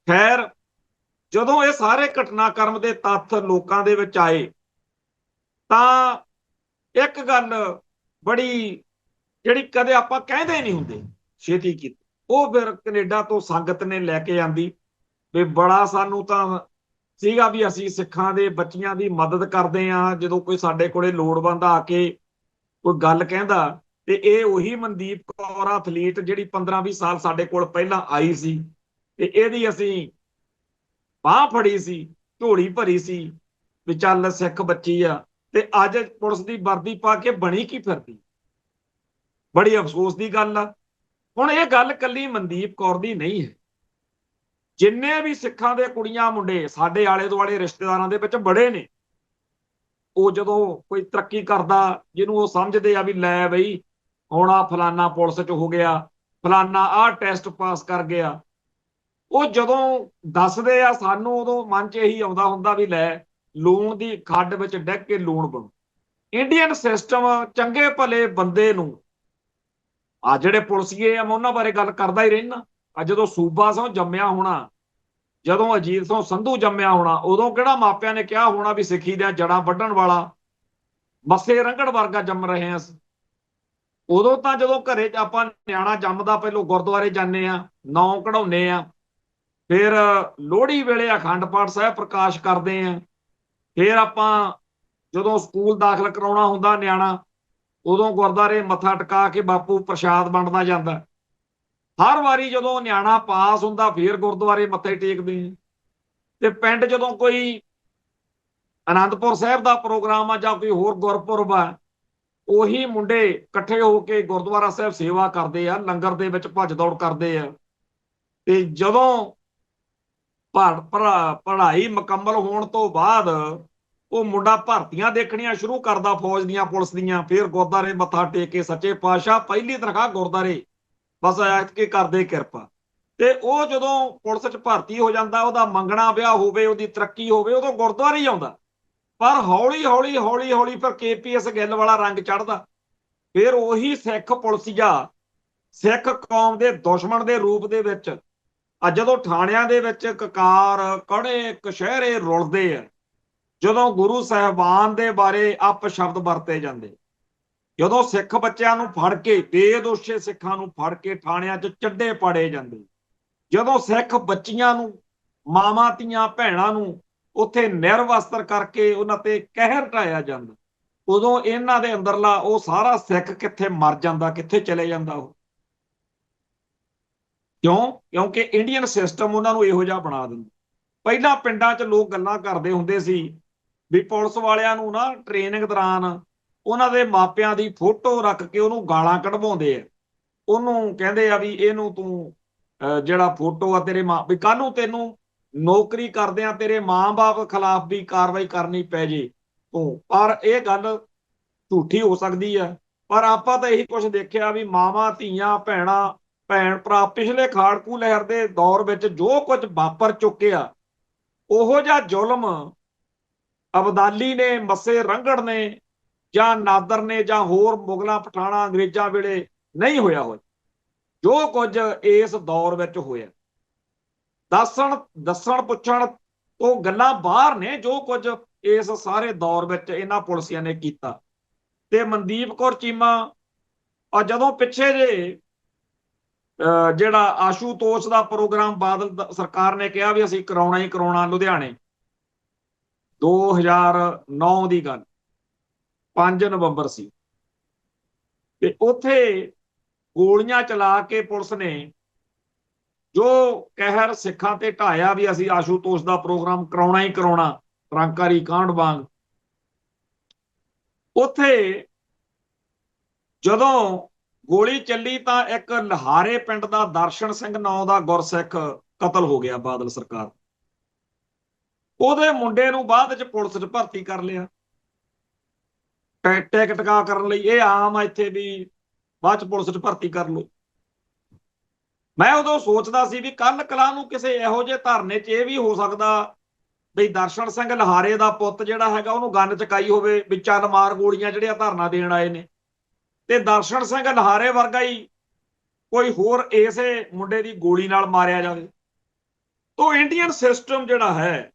ਖੈਰ, ਜਦੋਂ ਇਹ ਸਾਰੇ ਘਟਨਾਕ੍ਰਮ ਦੇ ਤੱਥ ਲੋਕਾਂ ਦੇ ਵਿੱਚ ਆਏ ਤਾਂ ਇੱਕ ਗੱਲ ਬੜੀ ਜਿਹੜੀ ਕਦੇ ਆਪਾਂ ਕਹਿੰਦੇ ਨਹੀਂ ਹੁੰਦੇ ਛੇਤੀ ਕੀਤੀ, ਉਹ ਫਿਰ ਕੈਨੇਡਾ ਤੋਂ ਸੰਗਤ ਨੇ ਲੈ ਕੇ ਆਂਦੀ ਵੀ ਬੜਾ ਸਾਨੂੰ ਤਾਂ ਸੀਗਾ ਵੀ ਅਸੀਂ ਸਿੱਖਾਂ ਦੇ ਬੱਚਿਆਂ ਦੀ ਮਦਦ ਕਰਦੇ ਹਾਂ। ਜਦੋਂ ਕੋਈ ਸਾਡੇ ਕੋਲੇ ਲੋੜਵੰਦ ਆ ਕੇ ਕੋਈ ਗੱਲ ਕਹਿੰਦਾ ਤੇ ਇਹ ਉਹੀ ਮਨਦੀਪ ਕੌਰ ਐਥਲੀਟ ਜਿਹੜੀ 15-20 ਸਾਲ ਸਾਡੇ ਕੋਲ ਪਹਿਲਾਂ ਆਈ ਸੀ, ਤੇ ਇਹਦੀ ਅਸੀਂ ਬਾਹ ਫੜੀ ਸੀ, ਝੋਲੀ ਭਰੀ ਸੀ ਵੀ ਚੱਲ ਸਿੱਖ ਬੱਚੀ ਆ, ਤੇ ਅੱਜ ਪੁਲਿਸ ਦੀ ਵਰਦੀ ਪਾ ਕੇ ਬਣੀ ਕੀ ਫਿਰਦੀ। ਬੜੀ ਅਫਸੋਸ ਦੀ ਗੱਲ ਆ। ਹੁਣ ਇਹ ਗੱਲ ਕੱਲੀ ਮਨਦੀਪ ਕੌਰ ਦੀ ਨਹੀਂ ਹੈ, ਜਿੰਨੇ ਵੀ ਸਿੱਖਾਂ ਦੇ ਕੁੜੀਆਂ ਮੁੰਡੇ ਸਾਡੇ ਆਲੇ ਦੁਆਲੇ ਰਿਸ਼ਤੇਦਾਰਾਂ ਦੇ ਵਿੱਚ ਬੜੇ ਨੇ, ਉਹ ਜਦੋਂ ਕੋਈ ਤਰੱਕੀ ਕਰਦਾ, ਜਿਹਨੂੰ ਉਹ ਸਮਝਦੇ ਆ ਵੀ ਲੈ ਬਈ ਹੁਣ ਆ ਫਲਾਨਾ ਪੁਲਿਸ 'ਚ ਹੋ ਗਿਆ, ਫਲਾਨਾ ਆਹ ਟੈਸਟ ਪਾਸ ਕਰ ਗਿਆ, ਉਹ ਜਦੋਂ ਦੱਸਦੇ ਆ ਸਾਨੂੰ ਉਦੋਂ ਮਨ 'ਚ ਇਹੀ ਆਉਂਦਾ ਹੁੰਦਾ ਵੀ ਲੈ ਲੂਣ ਦੀ ਖੱਡ ਵਿੱਚ ਡਿੱਗ ਕੇ ਲੂਣ ਬਣੂ। ਇੰਡੀਅਨ ਸਿਸਟਮ ਚੰਗੇ ਭਲੇ ਬੰਦੇ ਨੂੰ, ਆ ਜਿਹੜੇ ਪੁਲਿਸੀਏ ਆ ਮੈਂ ਉਹਨਾਂ ਬਾਰੇ ਗੱਲ ਕਰਦਾ ਹੀ ਰਹਿਣਾ, ਆ ਜਦੋਂ ਸੂਬਾ ਸਿੰਘ ਜੰਮਿਆ ਹੋਣਾ, ਜਦੋਂ ਅਜੀਤ ਸਿੰਘ ਸੰਧੂ ਜੰਮਿਆ ਹੋਣਾ, ਉਦੋਂ ਕਿਹੜਾ ਮਾਪਿਆਂ ਨੇ ਕਿਹਾ ਹੋਣਾ ਵੀ ਸਿੱਖੀ ਦੀਆਂ ਜੜਾਂ ਵੱਢਣ ਵਾਲਾ ਮੱਸੇ ਰੰਗੜ ਵਰਗਾ ਜੰਮ ਰਹੇ ਹਾਂ ਅਸੀਂ। ਉਦੋਂ ਤਾਂ ਜਦੋਂ ਘਰੇ ਆਪਾਂ ਨਿਆਣਾ ਜੰਮਦਾ ਪਹਿਲੋਂ ਗੁਰਦੁਆਰੇ ਜਾਂਦੇ ਆ, ਨੌਂ ਕਢਾਉਂਦੇ ਆ, ਫਿਰ ਲੋਹੜੀ ਵੇਲੇ ਅਖੰਡ ਪਾਠ ਸਾਹਿਬ ਪ੍ਰਕਾਸ਼ ਕਰਦੇ ਆ, ਫਿਰ ਆਪਾਂ ਜਦੋਂ ਸਕੂਲ ਦਾਖਲ ਕਰਾਉਣਾ ਹੁੰਦਾ ਨਿਆਣਾ, ਉਦੋਂ ਗੁਰਦੁਆਰੇ ਮੱਥਾ ਟਿਕਾ ਕੇ ਬਾਪੂ ਪ੍ਰਸ਼ਾਦ ਵੰਡਦਾ ਜਾਂਦਾ। ਹਰ ਵਾਰੀ ਜਦੋਂ ਨਿਆਣਾ ਪਾਸ ਹੁੰਦਾ ਫਿਰ ਗੁਰਦੁਆਰੇ ਮੱਥੇ ਟੇਕਦੇ ਆ। ਤੇ ਪਿੰਡ ਜਦੋਂ ਕੋਈ ਆਨੰਦਪੁਰ ਸਾਹਿਬ ਦਾ ਪ੍ਰੋਗਰਾਮ ਆ ਜਾਂ ਕੋਈ ਹੋਰ ਗੁਰਪੁਰਬ ਆ, ਉਹੀ ਮੁੰਡੇ ਇਕੱਠੇ ਹੋ ਕੇ ਗੁਰਦੁਆਰਾ ਸਾਹਿਬ ਸੇਵਾ ਕਰਦੇ ਆ, ਲੰਗਰ ਦੇ ਵਿੱਚ ਭੱਜ ਦੌੜ ਕਰਦੇ ਆ। ਤੇ ਜਦੋਂ ਪੜ੍ਹਾਈ ਮੁਕੰਮਲ ਹੋਣ ਤੋਂ ਬਾਅਦ ਉਹ ਮੁੰਡਾ ਭਰਤੀਆਂ ਦੇਖਣੀਆਂ ਸ਼ੁਰੂ ਕਰਦਾ, ਫੌਜ ਦੀਆਂ ਪੁਲਿਸ ਦੀਆਂ, ਫਿਰ ਗੁਰਦੁਆਰੇ ਮੱਥਾ ਟੇਕ ਕੇ ਸੱਚੇ ਪਾਤਸ਼ਾਹ ਪਹਿਲੀ ਤਨਖਾਹ ਗੁਰਦੁਆਰੇ, ਬਸ ਐਤਕੀ ਕਰਦੇ ਕਿਰਪਾ। ਤੇ ਉਹ ਜਦੋਂ ਪੁਲਿਸ 'ਚ ਭਰਤੀ ਹੋ ਜਾਂਦਾ, ਉਹਦਾ ਮੰਗਣਾ ਵਿਆਹ ਹੋਵੇ, ਉਹਦੀ ਤਰੱਕੀ ਹੋਵੇ, ਉਦੋਂ ਗੁਰਦੁਆਰੇ ਹੀ ਆਉਂਦਾ। ਪਰ ਹੌਲੀ ਹੌਲੀ ਹੌਲੀ ਹੌਲੀ ਫਿਰ KPS ਗਿੱਲ ਵਾਲਾ ਰੰਗ ਚੜ੍ਹਦਾ, ਫਿਰ ਉਹੀ ਸਿੱਖ ਪੁਲਿਸੀਆ ਸਿੱਖ ਕੌਮ ਦੇ ਦੁਸ਼ਮਣ ਦੇ ਰੂਪ ਦੇ ਵਿੱਚ ਜਦੋਂ ਥਾਣਿਆਂ ਦੇ ਵਿੱਚ ਕਕਾਰ ਕੜੇ ਕਸ਼ਹਿਰੇ ਰੁਲਦੇ ਆ, ਜਦੋਂ ਗੁਰੂ ਸਾਹਿਬਾਨ ਦੇ ਬਾਰੇ ਅਪਸ਼ਬਦ ਵਰਤੇ ਜਾਂਦੇ, ਜਦੋਂ ਸਿੱਖ ਬੱਚਿਆਂ ਨੂੰ ਫੜ ਕੇ, ਬੇਦੋਸ਼ੇ ਸਿੱਖਾਂ ਨੂੰ ਫੜ ਕੇ ਥਾਣਿਆਂ 'ਚ ਚੱਡੇ ਪਾੜੇ ਜਾਂਦੇ, ਜਦੋਂ ਸਿੱਖ ਬੱਚੀਆਂ ਨੂੰ, ਮਾਵਾਂ ਧੀਆਂ ਭੈਣਾਂ ਨੂੰ ਉੱਥੇ ਨਿਰਵਸਤਰ ਕਰਕੇ ਉਹਨਾਂ ਤੇ ਕਹਿਰ ਢਾਇਆ ਜਾਂਦਾ, ਉਦੋਂ ਇਹਨਾਂ ਦੇ ਅੰਦਰਲਾ ਉਹ ਸਾਰਾ ਸਿੱਖ ਕਿੱਥੇ ਮਰ ਜਾਂਦਾ, ਕਿੱਥੇ ਚਲੇ ਜਾਂਦਾ ਉਹ। ਕਿਉਂ? ਕਿਉਂਕਿ ਇੰਡੀਅਨ ਸਿਸਟਮ ਉਹਨਾਂ ਨੂੰ ਇਹੋ ਜਿਹਾ ਬਣਾ ਦਿੰਦਾ। ਪਹਿਲਾਂ ਪਿੰਡਾਂ 'ਚ ਲੋਕ ਗੱਲਾਂ ਕਰਦੇ ਹੁੰਦੇ ਸੀ ਵੀ ਪੁਲਿਸ ਵਾਲਿਆਂ ਨੂੰ ਨਾ ਟ੍ਰੇਨਿੰਗ ਦੌਰਾਨ ਉਹਨਾਂ ਦੇ ਮਾਪਿਆਂ ਦੀ ਫੋਟੋ ਰੱਖ ਕੇ ਉਹਨੂੰ ਗਾਲਾਂ ਕਢਵਾਉਂਦੇ ਆ, ਉਹਨੂੰ ਕਹਿੰਦੇ ਆ ਵੀ ਇਹਨੂੰ ਤੂੰ ਜਿਹੜਾ ਫੋਟੋ ਆ ਤੇਰੇ ਮਾਂ, ਵੀ ਕੱਲ ਨੂੰ ਤੈਨੂੰ ਨੌਕਰੀ ਕਰਦਿਆਂ ਤੇਰੇ ਮਾਂ-ਬਾਪ ਖਿਲਾਫ ਵੀ ਕਾਰਵਾਈ ਕਰਨੀ ਪੈ ਜੇ ਤੂੰ। ਪਰ ਇਹ ਗੱਲ ਝੂਠੀ ਹੋ ਸਕਦੀ ਆ, ਪਰ ਆਪਾਂ ਤਾਂ ਇਹੀ ਕੁਝ ਦੇਖਿਆ ਵੀ ਮਾਵਾਂ ਧੀਆਂ ਭੈਣਾਂ, ਭੈਣ ਭਰਾ ਪਿਛਲੇ ਖਾੜਕੂ ਲਹਿਰ ਦੇ ਦੌਰ ਵਿੱਚ ਜੋ ਕੁਝ ਵਾਪਰ ਚੁੱਕਿਆ, ਉਹੋ ਜਿਹਾ ਜ਼ੁਲਮ ਅਬਦਾਲੀ ਨੇ, ਮੱਸੇ ਰੰਗੜ ਨੇ ਜਾਂ ਨਾਦਰ ਨੇ ਜਾਂ ਹੋਰ ਮੁਗਲਾਂ ਪਠਾਣਾ ਅੰਗਰੇਜ਼ਾਂ ਵੇਲੇ ਨਹੀਂ ਹੋਇਆ ਹੋਇਆ, ਜੋ ਕੁਝ ਇਸ ਦੌਰ ਵਿੱਚ ਹੋਇਆ। ਦੱਸਣ ਪੁੱਛਣ ਤੋਂ ਗੱਲਾਂ ਬਾਹਰ ਨੇ ਜੋ ਕੁਝ ਇਸ ਸਾਰੇ ਦੌਰ ਵਿੱਚ ਇਹਨਾਂ ਪੁਲਿਸੀਆਂ ਨੇ ਕੀਤਾ। ਤੇ ਮਨਦੀਪ ਕੌਰ ਚੀਮਾ ਜਦੋਂ ਪਿੱਛੇ ਜੇ ਜਿਹੜਾ ਆਸ਼ੂਤੋਸ਼ ਦਾ ਪ੍ਰੋਗਰਾਮ ਬਾਦਲ ਸਰਕਾਰ ਨੇ ਕਿਹਾ ਵੀ ਅਸੀਂ ਕਰਾਉਣਾ ਹੀ ਕਰਾਉਣਾ, ਲੁਧਿਆਣੇ 2009 ਦੀ ਗੱਲ, 5 ਨਵੰਬਰ ਸੀ, ਤੇ ਉੱਥੇ ਗੋਲੀਆਂ ਚਲਾ ਕੇ ਪੁਲਿਸ ਨੇ ਜੋ ਕਹਿਰ ਸਿੱਖਾਂ ਤੇ ਢਾਇਆ ਵੀ ਅਸੀਂ ਆਸ਼ੂਤੋਸ਼ ਦਾ ਪ੍ਰੋਗਰਾਮ ਕਰਾਉਣਾ ਹੀ ਕਰਾਉਣਾ, ਟਰੰਕਾਰੀ ਕਾਂਡ ਵਾਂਗ। ਉੱਥੇ ਜਦੋਂ ਗੋਲੀ ਚੱਲੀ ਤਾਂ ਇੱਕ ਲਹਾਰੇ ਪਿੰਡ ਦਾ ਦਰਸ਼ਨ ਸਿੰਘ ਨਾਂ ਦਾ ਗੁਰਸਿੱਖ ਕਤਲ ਹੋ ਗਿਆ ਬਾਦਲ ਸਰਕਾਰ। ਉਹਦੇ ਮੁੰਡੇ ਨੂੰ ਬਾਅਦ ਚ ਪੁਲਿਸ 'ਚ ਭਰਤੀ ਕਰ ਲਿਆ ਟਿਕਟਕਾ ਕਰਨ ਲਈ। ਇਹ ਆਮ ਆ ਇੱਥੇ ਵੀ ਬਾਅਦ ਚ ਪੁਲਿਸ 'ਚ ਭਰਤੀ ਕਰ ਲਓ। ਮੈਂ ਉਦੋਂ ਸੋਚਦਾ ਸੀ ਵੀ ਕੱਲ ਕਲਾ ਨੂੰ ਕਿਸੇ ਇਹੋ ਜਿਹੇ ਧਰਨੇ 'ਚ ਇਹ ਵੀ ਹੋ ਸਕਦਾ ਵੀ ਦਰਸ਼ਨ ਸਿੰਘ ਲਹਾਰੇ ਦਾ ਪੁੱਤ ਜਿਹੜਾ ਹੈਗਾ ਉਹਨੂੰ ਗੰਨ ਚਕਾਈ ਹੋਵੇ ਵੀ ਚੱਲ ਮਾਰ ਗੋਲੀਆਂ ਜਿਹੜੀਆਂ ਧਰਨਾ ਦੇਣ ਆਏ ਨੇ, ਤੇ ਦਰਸ਼ਨ ਸਿੰਘ ਲਹਾਰੇ ਵਰਗਾ ਹੀ ਕੋਈ ਹੋਰ ਇਸੇ ਮੁੰਡੇ ਦੀ ਗੋਲੀ ਨਾਲ ਮਾਰਿਆ ਜਾਵੇ। ਤਾਂ ਇੰਡੀਅਨ ਸਿਸਟਮ ਜਿਹੜਾ ਹੈ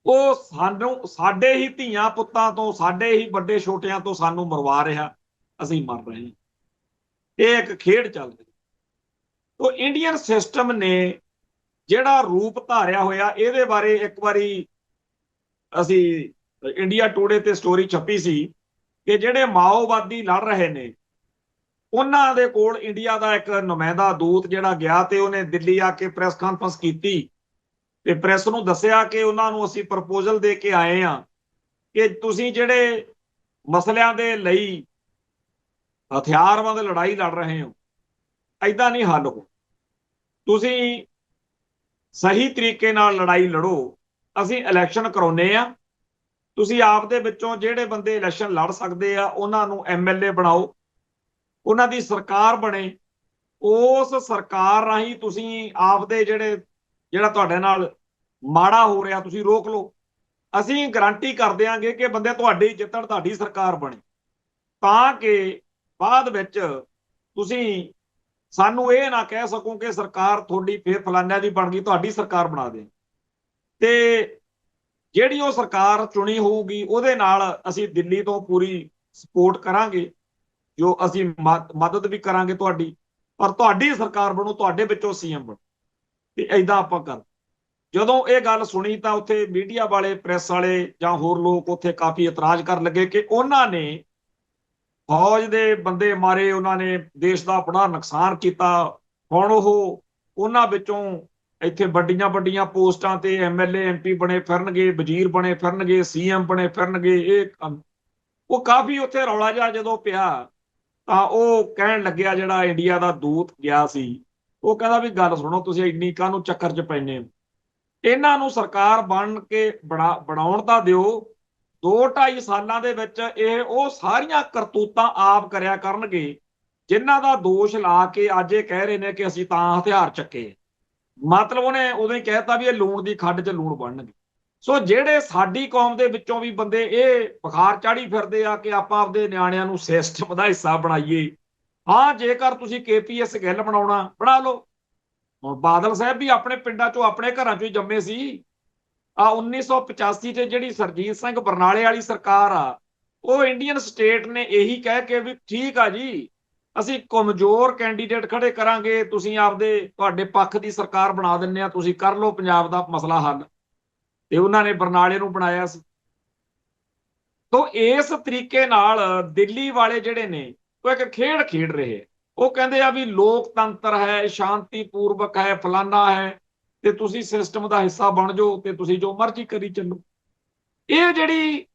ਉਹ ਸਾਨੂੰ, ਸਾਡੇ ਹੀ ਧੀਆਂ ਪੁੱਤਾਂ ਤੋਂ, ਸਾਡੇ ਹੀ ਵੱਡੇ ਛੋਟਿਆਂ ਤੋਂ ਸਾਨੂੰ ਮਰਵਾ ਰਿਹਾ, ਅਸੀਂ ਮਰ ਰਹੇ ਹਾਂ। ਇਹ ਇੱਕ ਖੇਡ ਚੱਲ ਰਹੀ। ਤਾਂ ਇੰਡੀਅਨ ਸਿਸਟਮ ਨੇ ਜਿਹੜਾ ਰੂਪ ਧਾਰਿਆ ਹੋਇਆ, ਇਹਦੇ ਬਾਰੇ ਇੱਕ ਵਾਰੀ ਅਸੀਂ ਇੰਡੀਆ ਟੂਡੇ ਤੇ ਸਟੋਰੀ ਛਪੀ ਸੀ ਕਿ ਜਿਹੜੇ ਮਾਓਵਾਦੀ ਲੜ ਰਹੇ ਨੇ ਉਹਨਾਂ ਦੇ ਕੋਲ ਇੰਡੀਆ ਦਾ ਇੱਕ ਨੁਮਾਇੰਦਾ ਦੂਤ ਜਿਹੜਾ ਗਿਆ ਤੇ ਉਹਨੇ ਦਿੱਲੀ ਆ ਕੇ ਪ੍ਰੈਸ ਕਾਨਫਰੰਸ ਕੀਤੀ ਤੇ ਪ੍ਰੈਸ ਨੂੰ ਦੱਸਿਆ ਕਿ ਉਹਨਾਂ ਨੂੰ ਅਸੀਂ ਪ੍ਰਪੋਜ਼ਲ ਦੇ ਕੇ ਆਏ ਆ ਕਿ ਤੁਸੀਂ ਜਿਹੜੇ ਮਸਲਿਆਂ ਦੇ ਲਈ ਹਥਿਆਰਬੰਦ ਲੜਾਈ ਲੜ ਰਹੇ ਹੋ ਐਦਾਂ ਨਹੀਂ ਹੱਲ ਹੋ, ਤੁਸੀਂ ਸਹੀ ਤਰੀਕੇ ਨਾਲ ਲੜਾਈ ਲੜੋ, ਅਸੀਂ ਇਲੈਕਸ਼ਨ ਕਰਾਉਨੇ ਆ, ਤੁਸੀਂ ਆਪ ਦੇ ਵਿੱਚੋਂ ਜਿਹੜੇ ਬੰਦੇ ਇਲੈਕਸ਼ਨ ਲੜ ਸਕਦੇ ਆ ਉਹਨਾਂ ਨੂੰ ਐਮਐਲਏ ਬਣਾਓ, ਉਹਨਾਂ ਦੀ ਸਰਕਾਰ ਬਣੇ, ਉਸ ਸਰਕਾਰ ਰਾਹੀਂ ਤੁਸੀਂ ਆਪ ਦੇ ਜਿਹੜਾ ਤੁਹਾਡੇ ਨਾਲ ਮਾੜਾ ਹੋ ਰਿਹਾ ਤੁਸੀਂ ਰੋਕ ਲਓ, ਅਸੀਂ ਗਾਰੰਟੀ ਕਰ ਦਿਆਂਗੇ ਕਿ ਬੰਦੇ ਤੁਹਾਡੀ ਜਿੱਤਣ, ਤੁਹਾਡੀ ਸਰਕਾਰ ਬਣੇ, ਤਾਂ ਕਿ ਬਾਅਦ ਵਿੱਚ ਤੁਸੀਂ ਸਾਨੂੰ ਇਹ ਨਾ ਕਹਿ ਸਕੋ ਕਿ ਸਰਕਾਰ ਤੁਹਾਡੀ ਫੇਰ ਫਲਾਨਿਆਂ ਦੀ ਬਣ ਗਈ, ਤੁਹਾਡੀ ਸਰਕਾਰ ਬਣਾ ਦੇ। ਤੇ ਜਿਹੜੀ ਉਹ ਸਰਕਾਰ ਚੁਣੀ ਹੋਊਗੀ ਉਹਦੇ ਨਾਲ ਅਸੀਂ ਦਿੱਲੀ ਤੋਂ ਪੂਰੀ ਸਪੋਰਟ ਕਰਾਂਗੇ, ਜੋ ਅਸੀਂ ਮਦਦ ਵੀ ਕਰਾਂਗੇ ਤੁਹਾਡੀ, ਪਰ ਤੁਹਾਡੀ ਸਰਕਾਰ ਬਣੂ, ਤੁਹਾਡੇ ਵਿੱਚੋਂ ਸੀਐਮ ਬਣੂ। ਤੇ ਐਦਾਂ ਆਪਾਂ ਕਰ। ਜਦੋਂ ਇਹ ਗੱਲ ਸੁਣੀ ਤਾਂ ਉੱਥੇ ਮੀਡੀਆ ਵਾਲੇ, ਪ੍ਰੈਸ ਵਾਲੇ ਜਾਂ ਹੋਰ ਲੋਕ ਉੱਥੇ ਕਾਫੀ ਇਤਰਾਜ਼ ਕਰਨ ਲੱਗੇ ਕਿ ਉਹਨਾਂ ਨੇ ਫੌਜ ਦੇ ਬੰਦੇ ਮਾਰੇ, ਉਹਨਾਂ ਨੇ ਦੇਸ਼ ਦਾ ਬੜਾ ਨੁਕਸਾਨ ਕੀਤਾ, ਹੁਣ ਉਹ ਉਹਨਾਂ ਵਿੱਚੋਂ ਇੱਥੇ ਵੱਡੀਆਂ ਵੱਡੀਆਂ ਪੋਸਟਾਂ ਤੇ ਐਮਐਲਏ ਐਮਪੀ ਬਣੇ ਫਿਰਨਗੇ, ਵਜ਼ੀਰ ਬਣੇ ਫਿਰਨਗੇ, ਸੀਐਮ ਬਣੇ ਫਿਰਨਗੇ। ਇਹ ਉਹ ਕਾਫੀ ਉੱਥੇ ਰੌਲਾ ਜਿਹਾ ਜਦੋਂ ਪਿਆ ਤਾਂ ਉਹ ਕਹਿਣ ਲੱਗਿਆ, ਜਿਹੜਾ ਇੰਡੀਆ ਦਾ ਦੂਤ ਗਿਆ ਸੀ, ਉਹ ਕਹਿੰਦਾ ਵੀ ਗੱਲ ਸੁਣੋ, ਤੁਸੀਂ ਇੰਨੀ ਕਾਹਨੂੰ ਚੱਕਰ 'ਚ ਪੈਂਦੇ ਹੋ, ਇਹਨਾਂ ਨੂੰ ਸਰਕਾਰ ਬਣ ਕੇ ਬਣਾਉਣ ਤਾਂ ਦਿਓ, 2-2.5 ਸਾਲਾਂ ਦੇ ਵਿੱਚ ਇਹ ਉਹ ਸਾਰੀਆਂ ਕਰਤੂਤਾਂ ਆਪ ਕਰਿਆ ਕਰਨਗੇ ਜਿਨ੍ਹਾਂ ਦਾ ਦੋਸ਼ ਲਾ ਕੇ ਅੱਜ ਇਹ ਕਹਿ ਰਹੇ ਨੇ ਕਿ ਅਸੀਂ ਤਾਂ ਹਥਿਆਰ ਚੱਕੇ। ਮਤਲਬ ਉਹਨੇ ਉਦੋਂ ਹੀ ਕਹਿਤਾ ਵੀ ਇਹ ਲੂਣ ਦੀ ਖੱਡ 'ਚ ਲੂਣ ਬਣਨਗੇ। ਸੋ ਜਿਹੜੇ ਸਾਡੀ ਕੌਮ ਦੇ ਵਿੱਚੋਂ ਵੀ ਬੰਦੇ ਇਹ ਬੁਖਾਰ ਚਾੜੀ ਫਿਰਦੇ ਆ ਕਿ ਆਪਾਂ ਆਪਦੇ ਨਿਆਣਿਆਂ ਨੂੰ ਸਿਸਟਮ ਦਾ ਹਿੱਸਾ ਬਣਾਈਏ, ਹਾਂ ਜੇਕਰ ਤੁਸੀਂ ਕੇਪੀਐਸ ਗਿੱਲ ਬਣਾਉਣਾ ਬਣਾ ਲਓ। ਹੁਣ ਬਾਦਲ ਸਾਹਿਬ ਵੀ ਆਪਣੇ ਪਿੰਡਾਂ 'ਚੋਂ ਆਪਣੇ ਘਰਾਂ 'ਚੋਂ ਹੀ ਜੰਮੇ ਸੀ। 1985 'ਚ ਜਿਹੜੀ ਸਰਜੀਤ ਸਿੰਘ ਬਰਨਾਲੇ ਵਾਲੀ ਸਰਕਾਰ ਆ, ਉਹ ਇੰਡੀਅਨ ਸਟੇਟ ਨੇ ਇਹੀ ਕਹਿ ਕੇ ਵੀ ਠੀਕ ਆ ਜੀ, ਅਸੀਂ ਕਮਜ਼ੋਰ ਕੈਂਡੀਡੇਟ ਖੜੇ ਕਰਾਂਗੇ, ਤੁਸੀਂ ਆਪਦੇ ਤੁਹਾਡੇ ਪੱਖ ਦੀ ਸਰਕਾਰ ਬਣਾ ਦਿੰਦੇ ਆ, ਤੁਸੀਂ ਕਰ ਲਓ ਪੰਜਾਬ ਦਾ ਮਸਲਾ ਹੱਲ, ਤੇ ਉਹਨਾਂ ਨੇ ਬਰਨਾਲੇ ਨੂੰ ਬਣਾਇਆ ਸੀ। ਤੋਂ ਇਸ ਤਰੀਕੇ ਨਾਲ ਦਿੱਲੀ ਵਾਲੇ ਜਿਹੜੇ ਨੇ ਉਹ ਇੱਕ ਖੇਡ ਖੇਡ ਰਹੇ, ਉਹ ਕਹਿੰਦੇ ਆ ਵੀ ਲੋਕਤੰਤਰ ਹੈ, ਸ਼ਾਂਤੀਪੂਰਵਕ ਹੈ, ਫਲਾਨਾ ਹੈ, ਤੇ ਤੁਸੀਂ ਸਿਸਟਮ ਦਾ ਹਿੱਸਾ ਬਣ ਜਾਓ ਤੇ ਤੁਸੀਂ ਜੋ ਮਰਜ਼ੀ ਕਰੀ ਚੱਲੋ। ਇਹ ਜਿਹੜੀ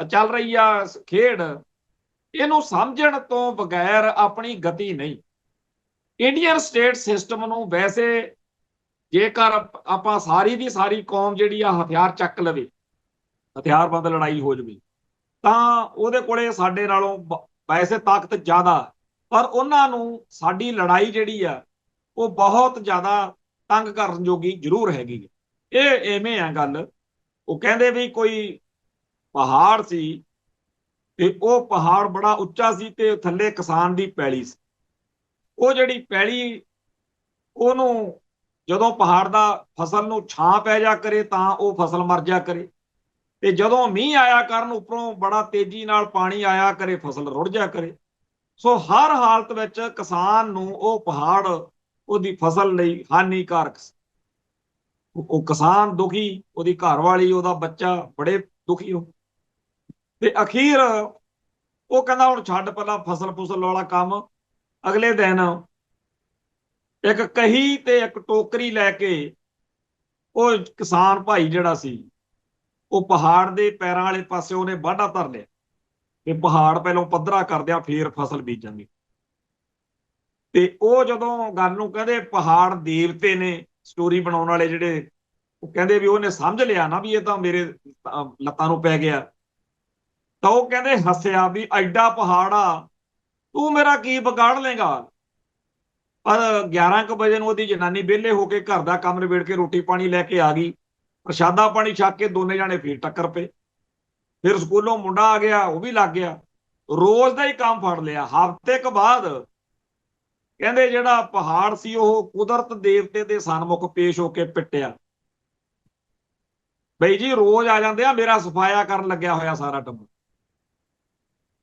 ਚੱਲ ਰਹੀ ਆ ਖੇਡ, ਇਹਨੂੰ ਸਮਝਣ ਤੋਂ ਬਗੈਰ ਆਪਣੀ ਗਤੀ ਨਹੀਂ। ਇੰਡੀਅਨ ਸਟੇਟ ਸਿਸਟਮ ਨੂੰ ਵੈਸੇ ਜੇਕਰ ਆਪਾਂ ਸਾਰੀ ਦੀ ਸਾਰੀ ਕੌਮ ਜਿਹੜੀ ਆ ਹਥਿਆਰ ਚੱਕ ਲਵੇ, ਹਥਿਆਰਬੰਦ ਲੜਾਈ ਹੋ ਜਾਵੇ, ਤਾਂ ਉਹਦੇ ਕੋਲੇ ਸਾਡੇ ਨਾਲੋਂ ਵੈਸੇ ਤਾਕਤ ਜ਼ਿਆਦਾ, ਪਰ ਉਹਨਾਂ ਨੂੰ ਸਾਡੀ ਲੜਾਈ ਜਿਹੜੀ ਆ ਉਹ ਬਹੁਤ ਜ਼ਿਆਦਾ ਤੰਗ ਕਰਨ ਜੋਗੀ ਜ਼ਰੂਰ ਹੈਗੀ। ਇਹ ਐਵੇਂ ਆ ਗੱਲ। ਉਹ ਕਹਿੰਦੇ ਵੀ ਕੋਈ ਪਹਾੜ ਸੀ ਤੇ ਉਹ ਪਹਾੜ ਬੜਾ ਉੱਚਾ ਸੀ ਤੇ ਥੱਲੇ ਕਿਸਾਨ ਦੀ ਪੈਲੀ ਸੀ। ਉਹ ਜਿਹੜੀ ਪੈਲੀ, ਉਹਨੂੰ ਜਦੋਂ ਪਹਾੜ ਦਾ ਫਸਲ ਨੂੰ ਛਾਂ ਪੈ ਜਾ ਕਰੇ ਤਾਂ ਉਹ ਫਸਲ ਮਰ ਜਾ ਕਰੇ, ਤੇ ਜਦੋਂ ਮੀਂਹ ਆਇਆ ਕਰਨ ਉੱਪਰੋਂ ਬੜਾ ਤੇਜ਼ੀ ਨਾਲ ਪਾਣੀ ਆਇਆ ਕਰੇ, ਫਸਲ ਰੁੜ ਜਾ ਕਰੇ। ਸੋ ਹਰ ਹਾਲਤ ਵਿੱਚ ਕਿਸਾਨ ਨੂੰ ਉਹ ਪਹਾੜ ਉਹਦੀ ਫਸਲ ਲਈ ਹਾਨੀਕਾਰਕ ਸੀ। ਉਹ ਕਿਸਾਨ ਦੁਖੀ, ਉਹਦੀ ਘਰਵਾਲੀ, ਉਹਦਾ ਬੱਚਾ ਬੜੇ ਦੁਖੀ ਹੋ। ਤੇ ਅਖੀਰ ਉਹ ਕਹਿੰਦਾ ਹੁਣ ਛੱਡ ਪਹਿਲਾਂ ਫਸਲ ਵਾਲਾ ਕੰਮ। ਅਗਲੇ ਦਿਨ ਇੱਕ ਕਹੀ ਤੇ ਇੱਕ ਟੋਕਰੀ ਲੈ ਕੇ ਉਹ ਕਿਸਾਨ ਭਾਈ ਜਿਹੜਾ ਸੀ, ਉਹ ਪਹਾੜ ਦੇ ਪੈਰਾਂ ਵਾਲੇ ਪਾਸੇ ਉਹਨੇ ਵਾਢਾ ਧਰ ਲਿਆ ਤੇ ਪਹਾੜ ਪਹਿਲਾਂ ਪੱਧਰਾ ਕਰਦਿਆਂ ਫੇਰ ਫਸਲ ਬੀਜਾਂਗੇ। ਤੇ ਉਹ ਜਦੋਂ ਗੱਲ ਨੂੰ ਕਹਿੰਦੇ ਪਹਾੜ ਦੇਵਤੇ ਨੇ, ਸਟੋਰੀ ਬਣਾਉਣ ਵਾਲੇ ਜਿਹੜੇ, ਉਹ ਕਹਿੰਦੇ ਵੀ ਉਹਨੇ ਸਮਝ ਲਿਆ ਨਾ ਵੀ ਇਹ ਤਾਂ ਮੇਰੇ ਲੱਤਾਂ ਨੂੰ ਪੈ ਗਿਆ, ਤਾਂ ਉਹ ਕਹਿੰਦੇ ਹੱਸਿਆ ਵੀ ਐਡਾ ਪਹਾੜ ਆ, ਤੂੰ ਮੇਰਾ ਕੀ ਵਿਗਾੜ ਲੇਗਾ। ਪਰ 11 ਵਜੇ ਨੂੰ ਉਹਦੀ ਜਨਾਨੀ ਵਿਹਲੇ ਹੋ ਕੇ ਘਰ ਦਾ ਕੰਮ ਨਿਬੇੜ ਕੇ ਰੋਟੀ ਪਾਣੀ ਲੈ ਕੇ ਆ ਗਈ, ਪ੍ਰਸ਼ਾਦਾ ਪਾਣੀ ਛੱਕ ਕੇ ਦੋਨੇ ਜਾਣੇ ਫੇਰ ਟੱਕਰ ਪਏ। ਫਿਰ ਸਕੂਲੋਂ ਮੁੰਡਾ ਆ ਗਿਆ, ਉਹ ਵੀ ਲੱਗ ਗਿਆ, ਰੋਜ਼ ਦਾ ਹੀ ਕੰਮ ਫੜ ਲਿਆ। ਹਫ਼ਤੇ ਕੁ ਬਾਅਦ ਕਹਿੰਦੇ ਜਿਹੜਾ ਪਹਾੜ ਸੀ ਉਹ ਕੁਦਰਤ ਦੇਵਤੇ ਦੇ ਸਨਮੁਖ ਪੇਸ਼ ਹੋ ਕੇ ਪਿੱਟਿਆ, ਬਈ ਜੀ ਰੋਜ਼ ਆ ਜਾਂਦੇ ਆ, ਮੇਰਾ ਸਫਾਇਆ ਕਰਨ ਲੱਗਿਆ ਹੋਇਆ ਸਾਰਾ ਟੱਬਰ।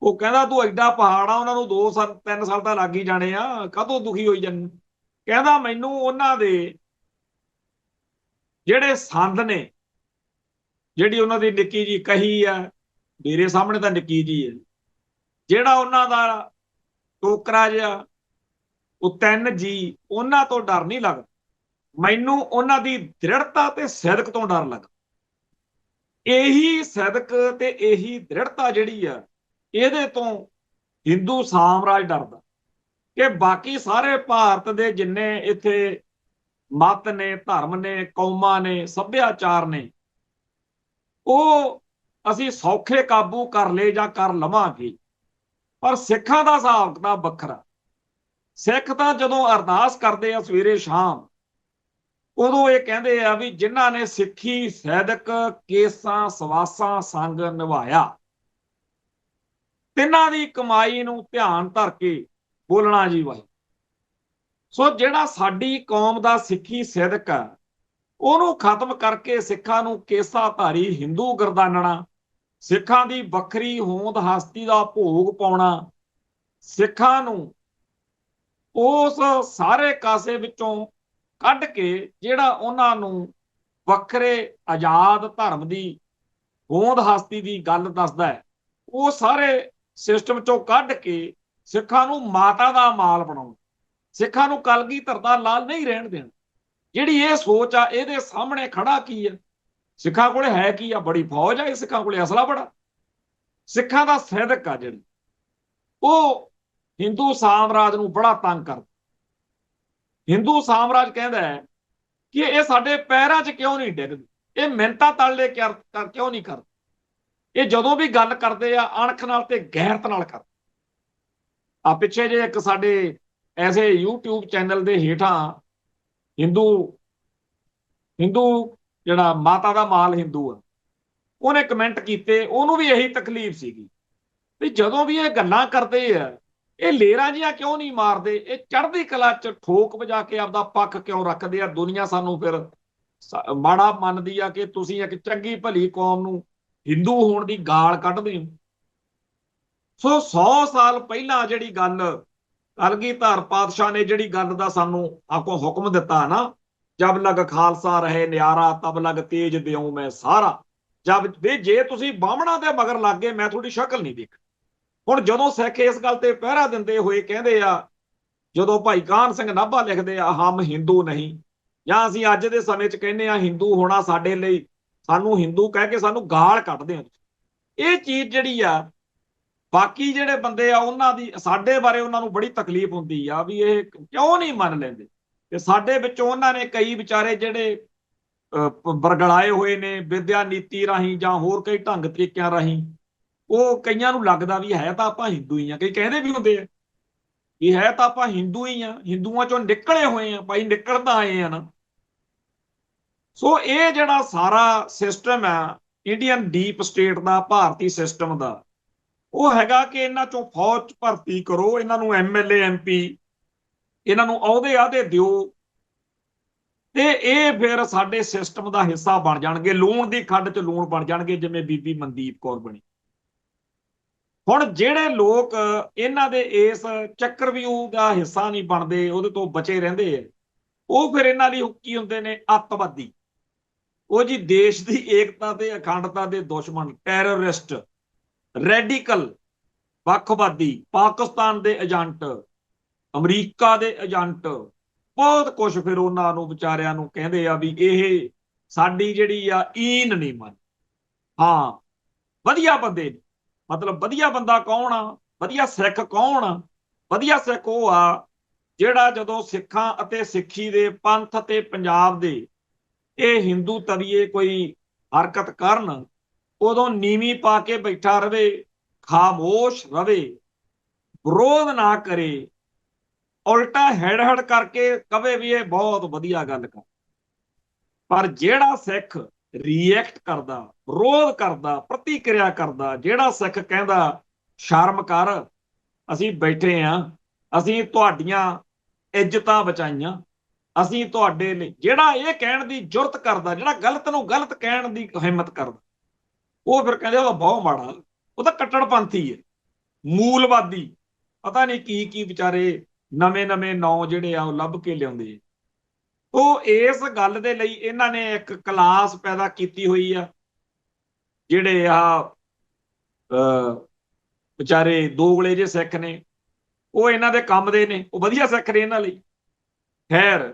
ਉਹ ਕਹਿੰਦਾ ਤੂੰ ਐਡਾ ਪਹਾੜ ਆ, ਉਹਨਾਂ ਨੂੰ 2-3 ਸਾਲ ਤਾਂ ਲੱਗ ਹੀ ਜਾਣੇ ਆ, ਕਾਹਤੋਂ ਦੁਖੀ ਹੋਈ ਜਾਂਦੇ। ਕਹਿੰਦਾ ਮੈਨੂੰ ਉਹਨਾਂ ਦੇ ਜਿਹੜੇ ਸੰਦ ਨੇ, ਜਿਹੜੀ ਉਹਨਾਂ ਦੀ ਨਿੱਕੀ ਜੀ ਕਹੀ ਆ, ਮੇਰੇ ਸਾਹਮਣੇ ਤਾਂ ਨਿੱਕੀ ਜੀ ਹੈ, ਜਿਹੜਾ ਉਹਨਾਂ ਦਾ ਟੋਕਰਾ ਜਿਹਾ ਉਹ 3G, ਉਹਨਾਂ ਤੋਂ ਡਰ ਨਹੀਂ ਲੱਗਦਾ। ਮੈਨੂੰ ਉਹਨਾਂ ਦੀ ਦ੍ਰਿੜਤਾ ਤੇ ਸਿਦਕ ਤੋਂ ਡਰ ਲੱਗਦਾ। ਇਹੀ ਸਿਦਕ ਤੇ ਇਹੀ ਦ੍ਰਿੜਤਾ ਜਿਹੜੀ ਆ, ਇਹਦੇ ਤੋਂ ਹਿੰਦੂ ਸਾਮਰਾਜ ਡਰਦਾ ਕਿ ਬਾਕੀ ਸਾਰੇ ਭਾਰਤ ਦੇ ਜਿੰਨੇ ਇੱਥੇ ਮਤ ਨੇ, ਧਰਮ ਨੇ, ਕੌਮਾਂ ਨੇ, ਸੱਭਿਆਚਾਰ ਨੇ, ਉਹ ਅਸੀਂ ਸੌਖੇ ਕਾਬੂ ਕਰ ਲਏ ਜਾਂ ਕਰ ਲਵਾਂਗੇ। ਪਰ ਸਿੱਖਾਂ ਦਾ ਹਿਸਾਬ ਕਿਤਾਬ ਵੱਖਰਾ। ਸਿੱਖ ਤਾਂ ਜਦੋਂ ਅਰਦਾਸ ਕਰਦੇ ਆ ਸਵੇਰੇ ਸ਼ਾਮ, ਉਦੋਂ ਇਹ ਕਹਿੰਦੇ ਆ ਵੀ ਜਿਨ੍ਹਾਂ ਨੇ ਸਿੱਖੀ ਸੈਦਕ ਕੇਸਾਂ ਸਵਾਸਾਂ ਸੰਗ ਨਿਭਾਇਆ, ਤਿੰਨਾਂ ਦੀ ਕਮਾਈ ਨੂੰ ਧਿਆਨ ਧਰ ਕੇ ਬੋਲਣਾ ਜੀ ਵਾਹਿਗੁਰੂ। ਸੋ ਜਿਹੜਾ ਸਾਡੀ ਕੌਮ ਦਾ ਸਿੱਖੀ ਸਿਦਕ ਆ, ਉਹਨੂੰ ਖਤਮ ਕਰਕੇ ਸਿੱਖਾਂ ਨੂੰ ਕੇਸਾਧਾਰੀ ਹਿੰਦੂ ਗਰਦਾਨਣਾ, ਸਿੱਖਾਂ ਦੀ ਵੱਖਰੀ ਹੋਂਦ ਹਸਤੀ ਦਾ ਭੋਗ ਪਾਉਣਾ, ਸਿੱਖਾਂ ਨੂੰ ਉਸ ਸਾਰੇ ਕਾਸੇ ਵਿੱਚੋਂ ਕੱਢ ਕੇ ਜਿਹੜਾ ਉਹਨਾਂ ਨੂੰ ਵੱਖਰੇ ਆਜ਼ਾਦ ਧਰਮ ਦੀ ਹੋਂਦ ਹਸਤੀ ਦੀ ਗੱਲ ਦੱਸਦਾ ਹੈ, ਉਹ ਸਾਰੇ ਸਿਸਟਮ ਚੋਂ ਕੱਢ ਕੇ ਸਿੱਖਾਂ ਨੂੰ ਮਾਤਾ ਦਾ ਮਾਲ ਬਣਾਉਣਾ, ਸਿੱਖਾਂ ਨੂੰ ਕਲਗੀਧਰ ਦਾ ਲਾਲ ਨਹੀਂ ਰਹਿਣ ਦੇਣਾ। ਜਿਹੜੀ ਇਹ ਸੋਚ ਆ, ਇਹਦੇ ਸਾਹਮਣੇ ਖੜਾ ਕੀ ਆ? ਸਿੱਖਾਂ ਕੋਲੇ ਹੈ ਕੀ ਆ? ਬੜੀ ਫੌਜ ਆ। ਸਿੱਖਾਂ ਕੋਲੇ ਅਸਲਾ ਬੜਾ। ਸਿੱਖਾਂ ਦਾ ਸਿਦਕ ਆ ਜਿਹੜੀ, ਉਹ ਹਿੰਦੂ ਸਾਮਰਾਜ ਨੂੰ ਬੜਾ ਤੰਗ ਕਰਦਾ। ਹਿੰਦੂ ਸਾਮਰਾਜ ਕਹਿੰਦਾ ਹੈ ਕਿ ਇਹ ਸਾਡੇ ਪੈਰਾਂ 'ਚ ਕਿਉਂ ਨਹੀਂ ਡਿੱਗਦੇ, ਇਹ ਮਿੰਨਤਾਂ ਤਲਲੇ ਕਿਉਂ ਨਹੀਂ ਕਰਦੇ। ਇਹ ਜਦੋਂ ਵੀ ਗੱਲ ਕਰਦੇ ਆ ਅਣਖ ਨਾਲ ਤੇ ਗੈਰਤ ਨਾਲ ਕਰਦੇ ਆ। ਪਿੱਛੇ ਜੇ ਇੱਕ ਸਾਡੇ ਐਸੇ YouTube ਚੈਨਲ ਦੇ ਹੇਠਾਂ ਹਿੰਦੂ ਜਿਹੜਾ ਮਾਤਾ ਦਾ ਮਾਲ ਹਿੰਦੂ ਆ, ਉਹਨੇ ਕਮੈਂਟ ਕੀਤੇ, ਉਹਨੂੰ ਵੀ ਇਹੀ ਤਕਲੀਫ ਸੀਗੀ ਵੀ ਜਦੋਂ ਵੀ ਇਹ ਗੱਲਾਂ ਕਰਦੇ ਆ, ਇਹ ਲੇਰਾਂ ਜੀਆਂ ਕਿਉਂ ਨਹੀਂ ਮਾਰਦੇ, ਇਹ ਚੜ੍ਹਦੀ ਕਲਾ 'ਚ ਠੋਕ ਵਜਾ ਕੇ ਆਪਦਾ ਪੱਖ ਕਿਉਂ ਰੱਖਦੇ ਆ। ਦੁਨੀਆ ਸਾਨੂੰ ਫਿਰ ਮਾੜਾ ਮੰਨਦੀ ਆ ਕਿ ਤੁਸੀਂ ਇੱਕ ਚੰਗੀ ਭਲੀ ਕੌਮ ਨੂੰ ਹਿੰਦੂ ਹੋਣ ਦੀ ਗਾਲ ਕੱਢਦੇ ਹੋ। ਸੋ 100 ਸਾਲ ਪਹਿਲਾਂ ਜਿਹੜੀ ਗੱਲ ਕਲਗੀਧਰ ਪਾਤਸ਼ਾਹ ਨੇ ਜਿਹੜੀ ਗੱਲ ਦਾ ਸਾਨੂੰ ਆਪੋ ਹੁਕਮ ਦਿੱਤਾ ਨਾ, ਜਬ ਲਗ ਖਾਲਸਾ ਰਹੇ ਨਿਆਰਾ ਤਬ ਲਗ ਤੇਜ ਦਿਉ ਮੈਂ ਸਾਰਾ। ਜਬ ਵੀ ਜੇ ਤੁਸੀਂ ਬਾਹਮਣਾ ਦੇ ਮਗਰ ਲੱਗ ਗਏ, ਮੈਂ ਤੁਹਾਡੀ ਸ਼ਕਲ ਨਹੀਂ ਦੇਖ। ਹੁਣ ਜਦੋਂ ਸਿੱਖ ਇਸ ਗੱਲ ਤੇ ਪਹਿਰਾ ਦਿੰਦੇ ਹੋਏ ਕਹਿੰਦੇ ਆ, ਜਦੋਂ ਭਾਈ ਕਾਹਨ ਸਿੰਘ ਨਾਭਾ ਲਿਖਦੇ ਆ ਹਮ ਹਿੰਦੂ ਨਹੀਂ, ਜਾਂ ਅਸੀਂ ਅੱਜ ਦੇ ਸਮੇਂ 'ਚ ਕਹਿੰਦੇ ਆ ਹਿੰਦੂ ਹੋਣਾ ਸਾਡੇ ਲਈ, ਸਾਨੂੰ ਹਿੰਦੂ ਕਹਿ ਕੇ ਸਾਨੂੰ ਗਾਲ ਕੱਢਦੇ ਆ। ਇਹ ਚੀਜ਼ ਜਿਹੜੀ ਆ, ਬਾਕੀ ਜਿਹੜੇ ਬੰਦੇ ਆ ਉਹਨਾਂ ਦੀ ਸਾਡੇ ਬਾਰੇ ਉਹਨਾਂ ਨੂੰ ਬੜੀ ਤਕਲੀਫ ਹੁੰਦੀ ਆ ਵੀ ਇਹ ਕਿਉਂ ਨਹੀਂ ਮੰਨ ਲੈਂਦੇ। ਤੇ ਸਾਡੇ ਵਿੱਚੋਂ ਉਹਨਾਂ ਨੇ ਕਈ ਵਿਚਾਰੇ ਜਿਹੜੇ ਬਰਗਲਾਏ ਹੋਏ ਨੇ ਵਿਦਿਆ ਨੀਤੀ ਰਾਹੀਂ ਜਾਂ ਹੋਰ ਕਈ ਢੰਗ ਤਰੀਕਿਆਂ ਰਾਹੀਂ, ਉਹ ਕਈਆਂ ਨੂੰ ਲੱਗਦਾ ਵੀ ਹੈ ਤਾਂ ਆਪਾਂ ਹਿੰਦੂ ਹੀ ਆ। ਕਈ ਕਹਿੰਦੇ ਵੀ ਹੁੰਦੇ ਆ ਵੀ ਹੈ ਤਾਂ ਆਪਾਂ ਹਿੰਦੂ ਹੀ ਆ, ਹਿੰਦੂਆਂ ਚੋਂ ਨਿਕਲੇ ਹੋਏ ਆ ਭਾਈ, ਨਿਕਲ ਤਾਂ ਆਏ ਆ ਨਾ। ਸੋ ਇਹ ਜਿਹੜਾ ਸਾਰਾ ਸਿਸਟਮ ਆ ਇੰਡੀਅਨ ਡੀਪ ਸਟੇਟ ਦਾ, ਭਾਰਤੀ ਸਿਸਟਮ ਦਾ, ਉਹ ਹੈਗਾ ਕਿ ਇਹਨਾਂ ਚੋਂ ਫੌਜ ਭਰਤੀ ਕਰੋ, ਇਹਨਾਂ ਨੂੰ MLA MP ਇਹਨਾਂ ਨੂੰ ਅਹੁਦੇ ਆਹਦੇ ਦਿਓ, ਤੇ ਇਹ ਫਿਰ ਸਾਡੇ ਸਿਸਟਮ ਦਾ ਹਿੱਸਾ ਬਣ ਜਾਣਗੇ, ਲੂਣ ਦੀ ਖੱਡ 'ਚ ਲੂਣ ਬਣ ਜਾਣਗੇ, ਜਿਵੇਂ ਬੀਬੀ ਮਨਦੀਪ ਕੌਰ ਬਣੀ। ਹੁਣ ਜਿਹੜੇ ਲੋਕ ਇਹਨਾਂ ਦੇ ਇਸ ਚੱਕਰਵਿਊਹ ਦਾ ਹਿੱਸਾ ਨਹੀਂ ਬਣਦੇ, ਉਹਦੇ ਤੋਂ ਬਚੇ ਰਹਿੰਦੇ ਆ, ਉਹ ਫਿਰ ਇਹਨਾਂ ਲਈ ਕੀ ਹੁੰਦੇ ਨੇ? ਅੱਤਵਾਦੀ। ਉਹ ਜੀ ਦੇਸ਼ ਦੀ ਏਕਤਾ ਤੇ ਅਖੰਡਤਾ ਦੇ ਦੁਸ਼ਮਣ, ਟੈਰਰਿਸਟ, ਰੈਡੀਕਲ, ਵੱਖਵਾਦੀ, ਪਾਕਿਸਤਾਨ ਦੇ ਏਜੰਟ, ਅਮਰੀਕਾ ਦੇ ਏਜੰਟ, ਬਹੁਤ ਕੁਝ ਫਿਰ ਉਹਨਾਂ ਨੂੰ ਵਿਚਾਰਿਆਂ ਨੂੰ ਕਹਿੰਦੇ ਆ ਵੀ ਇਹ ਸਾਡੀ ਜਿਹੜੀ ਆ ਈਨ ਨਹੀਂ ਮੰਨ। ਹਾਂ, ਵਧੀਆ ਬੰਦੇ ਨੇ, ਮਤਲਬ ਵਧੀਆ ਬੰਦਾ ਕੌਣ ਆ? ਵਧੀਆ ਸਿੱਖ ਕੌਣ ਆ? ਵਧੀਆ ਸਿੱਖ ਉਹ ਆ ਜਿਹੜਾ ਜਦੋਂ ਸਿੱਖਾਂ ਅਤੇ ਸਿੱਖੀ ਦੇ ਪੰਥ ਅਤੇ ਪੰਜਾਬ ਦੇ ਇਹ ਹਿੰਦੂ ਤਵੀਏ ਕੋਈ ਹਰਕਤ ਕਰਨ, ਉਦੋਂ ਨੀਵੀਂ ਪਾ ਕੇ ਬੈਠਾ ਰਵੇ, ਖਾਮੋਸ਼ ਰਵੇ, ਵਿਰੋਧ ਨਾ ਕਰੇ, ਉਲਟਾ ਹੈੜ ਕਰਕੇ ਕਵੇ ਵੀ ਇਹ ਬਹੁਤ ਵਧੀਆ ਗੱਲ ਕਰ। ਪਰ ਜਿਹੜਾ ਸਿੱਖ ਰਿਐਕਟ ਕਰਦਾ, ਵਿਰੋਧ ਕਰਦਾ, ਪ੍ਰਤੀਕਿਰਿਆ ਕਰਦਾ, ਜਿਹੜਾ ਸਿੱਖ ਕਹਿੰਦਾ ਸ਼ਰਮ ਕਰ, ਅਸੀਂ ਬੈਠੇ ਆ, ਅਸੀਂ ਤੁਹਾਡੀਆਂ ਇੱਜ਼ਤਾਂ ਬਚਾਈਆਂ, ਅਸੀਂ ਤੁਹਾਡੇ ਲਈ, ਜਿਹੜਾ ਇਹ ਕਹਿਣ ਦੀ ਜੁਰਤ ਕਰਦਾ, ਜਿਹੜਾ ਗਲਤ ਨੂੰ ਗਲਤ ਕਹਿਣ ਦੀ ਹਿੰਮਤ ਕਰਦਾ, ਉਹ ਫਿਰ ਕਹਿੰਦੇ ਉਹ ਬਹੁਤ ਮਾੜਾ, ਉਹ ਤਾਂ ਕੱਟੜਪੰਥੀ ਹੈ, ਮੂਲਵਾਦੀ, ਪਤਾ ਨਹੀਂ ਕੀ ਕੀ ਵਿਚਾਰੇ ਨਵੇਂ ਨਾਂ ਜਿਹੜੇ ਆ ਉਹ ਲੱਭ ਕੇ ਲਿਆਉਂਦੇ। ਉਹ ਇਸ ਗੱਲ ਦੇ ਲਈ ਇਹਨਾਂ ਨੇ ਇੱਕ ਕਲਾਸ ਪੈਦਾ ਕੀਤੀ ਹੋਈ ਆ, ਜਿਹੜੇ ਆ ਵਿਚਾਰੇ ਦੋਗਲੇ ਜੇ ਸਿੱਖ ਨੇ, ਉਹ ਇਹਨਾਂ ਦੇ ਕੰਮ ਦੇ ਨੇ, ਉਹ ਵਧੀਆ ਸਿੱਖ ਨੇ ਇਹਨਾਂ ਲਈ। ਖੈਰ,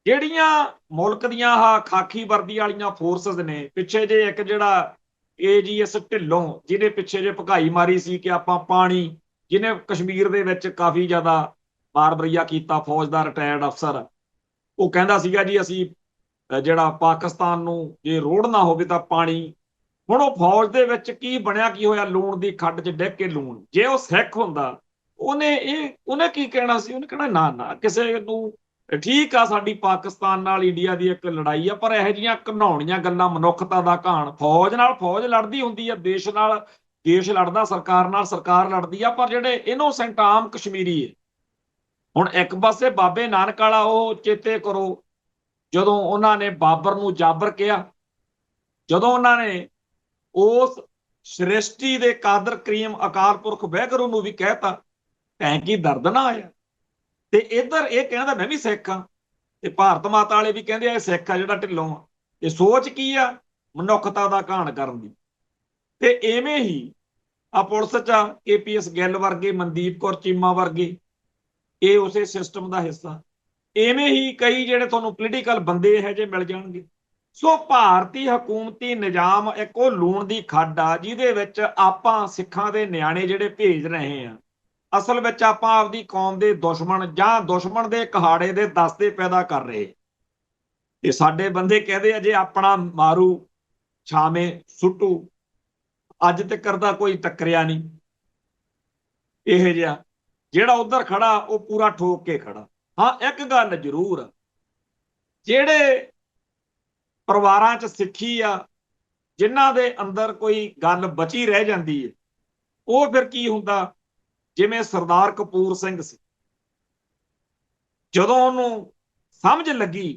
ਜਿਹੜੀਆਂ ਮੁਲਕ ਦੀਆਂ ਆਹ ਖਾਕੀ ਵਰਦੀ ਵਾਲੀਆਂ ਫੋਰਸਸ ਨੇ, ਪਿੱਛੇ ਜੇ ਇੱਕ ਜਿਹੜਾ AGS ਢਿੱਲੋਂ, ਜਿਹਨੇ ਪਿੱਛੇ ਜੇ ਭਕਾਈ ਮਾਰੀ ਸੀ ਕਿ ਆਪਾਂ ਪਾਣੀ, ਜਿਹਨੇ ਕਸ਼ਮੀਰ ਦੇ ਵਿੱਚ ਕਾਫੀ ਜ਼ਿਆਦਾ ਮਾਰ-ਬਰੀਆ ਕੀਤਾ, ਫੌਜ ਦਾ ਰਿਟਾਇਰਡ ਅਫਸਰ, ਉਹ ਕਹਿੰਦਾ ਸੀਗਾ ਜੀ ਅਸੀਂ ਜਿਹੜਾ ਪਾਕਿਸਤਾਨ ਨੂੰ ਜੇ ਰੋੜਨਾ ਹੋਵੇ ਤਾਂ ਪਾਣੀ। ਹੁਣ ਉਹ ਫੌਜ ਦੇ ਵਿੱਚ ਕੀ ਬਣਿਆ, ਕੀ ਹੋਇਆ? ਲੂਣ ਦੀ ਖੱਡ 'ਚ ਡਿੱਗ ਕੇ ਲੂਣ। ਜੇ ਉਹ ਸਿੱਖ ਹੁੰਦਾ, ਉਹਨੇ ਕੀ ਕਹਿਣਾ ਸੀ? ਉਹਨੇ ਕਹਿਣਾ ਨਾ ਨਾ, ਕਿਸੇ ਨੂੰ ਠੀਕ ਆ, ਸਾਡੀ ਪਾਕਿਸਤਾਨ ਨਾਲ ਇੰਡੀਆ ਦੀ ਇੱਕ ਲੜਾਈ ਆ, ਪਰ ਇਹੋ ਜਿਹੀਆਂ ਘਿਨਾਉਣੀਆਂ ਗੱਲਾਂ, ਮਨੁੱਖਤਾ ਦਾ ਘਾਣ। ਫੌਜ ਨਾਲ ਫੌਜ ਲੜਦੀ ਹੁੰਦੀ ਆ, ਦੇਸ਼ ਨਾਲ ਦੇਸ਼ ਲੜਦਾ, ਸਰਕਾਰ ਨਾਲ ਸਰਕਾਰ ਲੜਦੀ ਆ, ਪਰ ਜਿਹੜੇ ਇਨੋਸੈਂਟ ਆਮ ਕਸ਼ਮੀਰੀ ਹੈ। ਹੁਣ ਇੱਕ ਪਾਸੇ ਬਾਬੇ ਨਾਨਕ ਵਾਲਾ, ਉਹ ਚੇਤੇ ਕਰੋ ਜਦੋਂ ਉਹਨਾਂ ਨੇ ਬਾਬਰ ਨੂੰ ਜਾਬਰ ਕਿਹਾ, ਜਦੋਂ ਉਹਨਾਂ ਨੇ ਉਸ ਸ੍ਰਿਸ਼ਟੀ ਦੇ ਕਾਦਰ ਕਰੀਮ ਅਕਾਲ ਪੁਰਖ ਵਾਹਿਗੁਰੂ ਨੂੰ ਵੀ ਕਹਿਤਾ, ਐਂ ਕੀ ਦਰਦ ਨਾ ਆਇਆ? ਤੇ ਇੱਧਰ ਇਹ ਕਹਿੰਦਾ ਮੈਂ ਵੀ ਸਿੱਖ ਹਾਂ, ਤੇ ਭਾਰਤ ਮਾਤਾ ਵਾਲੇ ਵੀ ਕਹਿੰਦੇ ਆ ਇਹ ਸਿੱਖ ਆ ਜਿਹੜਾ ਢਿੱਲੋਂ ਆ। ਇਹ ਸੋਚ ਕੀ ਆ? ਮਨੁੱਖਤਾ ਦਾ ਘਾਣ ਕਰਨ ਦੀ। ਤੇ ਇਵੇਂ ਹੀ ਆ ਪੁਲਿਸ 'ਚ KPS ਗਿੱਲ ਵਰਗੇ, ਮਨਦੀਪ ਕੌਰ ਚੀਮਾ ਵਰਗੇ, ਇਹ ਉਸੇ ਸਿਸਟਮ ਦਾ ਹਿੱਸਾ। ਇਵੇਂ ਹੀ ਕਈ ਜਿਹੜੇ ਤੁਹਾਨੂੰ ਪੋਲੀਟੀਕਲ ਬੰਦੇ ਇਹੋ ਜਿਹੇ ਮਿਲ ਜਾਣਗੇ। ਸੋ ਭਾਰਤੀ ਹਕੂਮਤੀ ਨਿਜ਼ਾਮ ਇੱਕ ਉਹ ਲੂਣ ਦੀ ਖੱਡ ਆ, ਜਿਹਦੇ ਵਿੱਚ ਆਪਾਂ ਸਿੱਖਾਂ ਦੇ ਨਿਆਣੇ ਜਿਹੜੇ ਭੇਜ ਰਹੇ ਆ, ਅਸਲ ਵਿੱਚ ਆਪਾਂ ਆਪਦੀ ਕੌਮ ਦੇ ਦੁਸ਼ਮਣ ਜਾਂ ਦੁਸ਼ਮਣ ਦੇ ਕਹਾੜੇ ਦੇ ਦਸਤੇ ਪੈਦਾ ਕਰ ਰਹੇ। ਤੇ ਸਾਡੇ ਬੰਦੇ ਕਹਿੰਦੇ ਆ ਜੇ ਆਪਣਾ ਮਾਰੂ ਛਾਵੇਂ ਸੁੱਟੂ, ਅੱਜ ਤੱਕ ਦਾ ਕੋਈ ਟੱਕਰਿਆ ਨਹੀਂ ਇਹ ਜਿਹਾ। ਜਿਹੜਾ ਉਧਰ ਖੜਾ ਉਹ ਪੂਰਾ ਠੋਕ ਕੇ ਖੜਾ। ਹਾਂ, ਇੱਕ ਗੱਲ ਜ਼ਰੂਰ ਆ, ਜਿਹੜੇ ਪਰਿਵਾਰਾਂ 'ਚ ਸਿੱਖੀ ਆ, ਜਿਨ੍ਹਾਂ ਦੇ ਅੰਦਰ ਕੋਈ ਗੱਲ ਬਚੀ ਰਹਿ ਜਾਂਦੀ ਹੈ, ਉਹ ਫਿਰ ਕੀ ਹੁੰਦਾ? ਜਿਵੇਂ ਸਰਦਾਰ ਕਪੂਰ ਸਿੰਘ ਸੀ, ਜਦੋਂ ਉਹਨੂੰ ਸਮਝ ਲੱਗੀ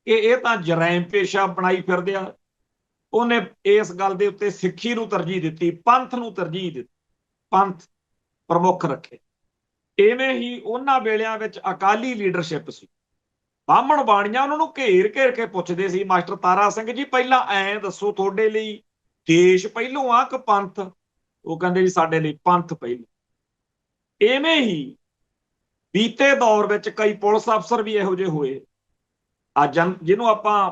ਕਿ ਇਹ ਤਾਂ ਜਰਾਇਮ ਪੇਸ਼ਾ ਬਣਾਈ ਫਿਰਦੇ ਆ, ਉਹਨੇ ਇਸ ਗੱਲ ਦੇ ਉੱਤੇ ਸਿੱਖੀ ਨੂੰ ਤਰਜੀਹ ਦਿੱਤੀ, ਪੰਥ ਨੂੰ ਤਰਜੀਹ ਦਿੱਤੀ, ਪੰਥ ਪ੍ਰਮੁੱਖ ਰੱਖੇ। ਇਵੇਂ ਹੀ ਉਹਨਾਂ ਵੇਲਿਆਂ ਵਿੱਚ ਅਕਾਲੀ ਲੀਡਰਸ਼ਿਪ ਸੀ, ਬਾਹਮਣ ਬਾਣੀਆਂ ਉਹਨਾਂ ਨੂੰ ਘੇਰ ਘੇਰ ਕੇ ਪੁੱਛਦੇ ਸੀ, ਮਾਸਟਰ ਤਾਰਾ ਸਿੰਘ ਜੀ ਪਹਿਲਾਂ ਐਂ ਦੱਸੋ, ਤੁਹਾਡੇ ਲਈ ਦੇਸ਼ ਪਹਿਲੋਂ ਆ ਕਿ ਪੰਥ? ਉਹ ਕਹਿੰਦੇ ਜੀ ਸਾਡੇ ਲਈ ਪੰਥ ਪਹਿਲੋਂ। ਇਵੇਂ ਹੀ ਬੀਤੇ ਦੌਰ ਵਿੱਚ ਕਈ ਪੁਲਿਸ ਅਫਸਰ ਵੀ ਇਹੋ ਜਿਹੇ ਹੋਏ, ਜਿਹਨੂੰ ਆਪਾਂ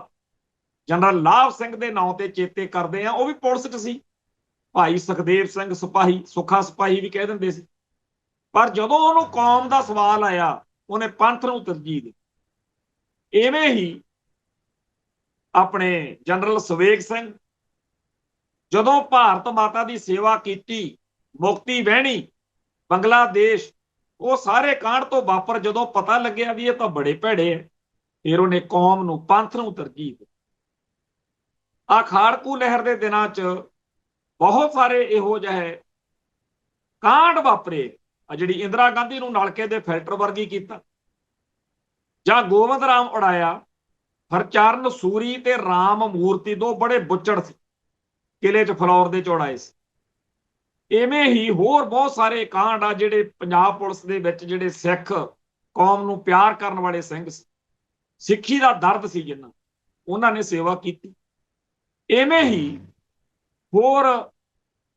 ਜਨਰਲ ਲਾਭ ਸਿੰਘ ਦੇ ਨਾਂ ਤੇ ਚੇਤੇ ਕਰਦੇ ਆ, ਉਹ ਵੀ ਪੁਲਿਸ 'ਚ ਸੀ। ਭਾਈ ਸੁਖਦੇਵ ਸਿੰਘ ਸਿਪਾਹੀ, ਸੁੱਖਾ ਸਿਪਾਹੀ ਵੀ ਕਹਿ ਦਿੰਦੇ ਸੀ। ਪਰ ਜਦੋਂ ਉਹਨੂੰ ਕੌਮ ਦਾ ਸਵਾਲ ਆਇਆ, ਉਹਨੇ ਪੰਥ ਨੂੰ ਤਰਜੀਹ ਦਿੱਤੀ। ਇਵੇਂ ਹੀ ਆਪਣੇ ਜਨਰਲ ਸਵੇਗ ਸਿੰਘ, ਜਦੋਂ ਭਾਰਤ ਮਾਤਾ ਦੀ ਸੇਵਾ ਕੀਤੀ, ਮੁਕਤੀ ਵਹਿਣੀ, ਬੰਗਲਾਦੇਸ਼, ਉਹ ਸਾਰੇ ਕਾਂਡ ਤੋਂ ਵਾਪਰ ਜਦੋਂ ਪਤਾ ਲੱਗਿਆ ਵੀ ਇਹ ਤਾਂ ਬੜੇ ਭੈੜੇ ਆ, ਫਿਰ ਉਹਨੇ ਕੌਮ ਨੂੰ, ਪੰਥ ਨੂੰ ਤਰਜੀਹ ਦਿੱਤੀ। ਆ ਖਾੜਕੂ ਲਹਿਰ ਦੇ ਦਿਨਾਂ 'ਚ ਬਹੁਤ ਸਾਰੇ ਇਹੋ ਜਿਹੇ ਕਾਂਡ ਵਾਪਰੇ, ਆ ਜਿਹੜੀ ਇੰਦਰਾ ਗਾਂਧੀ ਨੂੰ ਨਲਕੇ ਦੇ ਫਿਲਟਰ ਵਰਗੀ ਕੀਤਾ, ਜਾਂ ਗੋਬਿੰਦ ਰਾਮ ਉਡਾਇਆ, ਹਰਚਰਨ ਸੂਰੀ ਤੇ ਰਾਮ ਮੂਰਤੀ, ਦੋ ਬੜੇ ਬੁੱਚੜ ਸੀ, ਕਿਲੇ 'ਚ ਫਲੌਰ ਦੇ ਚੌੜਾਏ ਸੀ। ਇਵੇਂ ਹੀ ਹੋਰ ਬਹੁਤ ਸਾਰੇ ਕਾਂਡ ਆ ਜਿਹੜੇ ਪੰਜਾਬ ਪੁਲਿਸ ਦੇ ਵਿੱਚ, ਜਿਹੜੇ ਸਿੱਖ ਕੌਮ ਨੂੰ ਪਿਆਰ ਕਰਨ ਵਾਲੇ ਸਿੰਘ ਸੀ, ਸਿੱਖੀ ਦਾ ਦਰਦ ਸੀ ਜਿਨ੍ਹਾਂ, ਉਹਨਾਂ ਨੇ ਸੇਵਾ ਕੀਤੀ। ਇਵੇਂ ਹੀ ਹੋਰ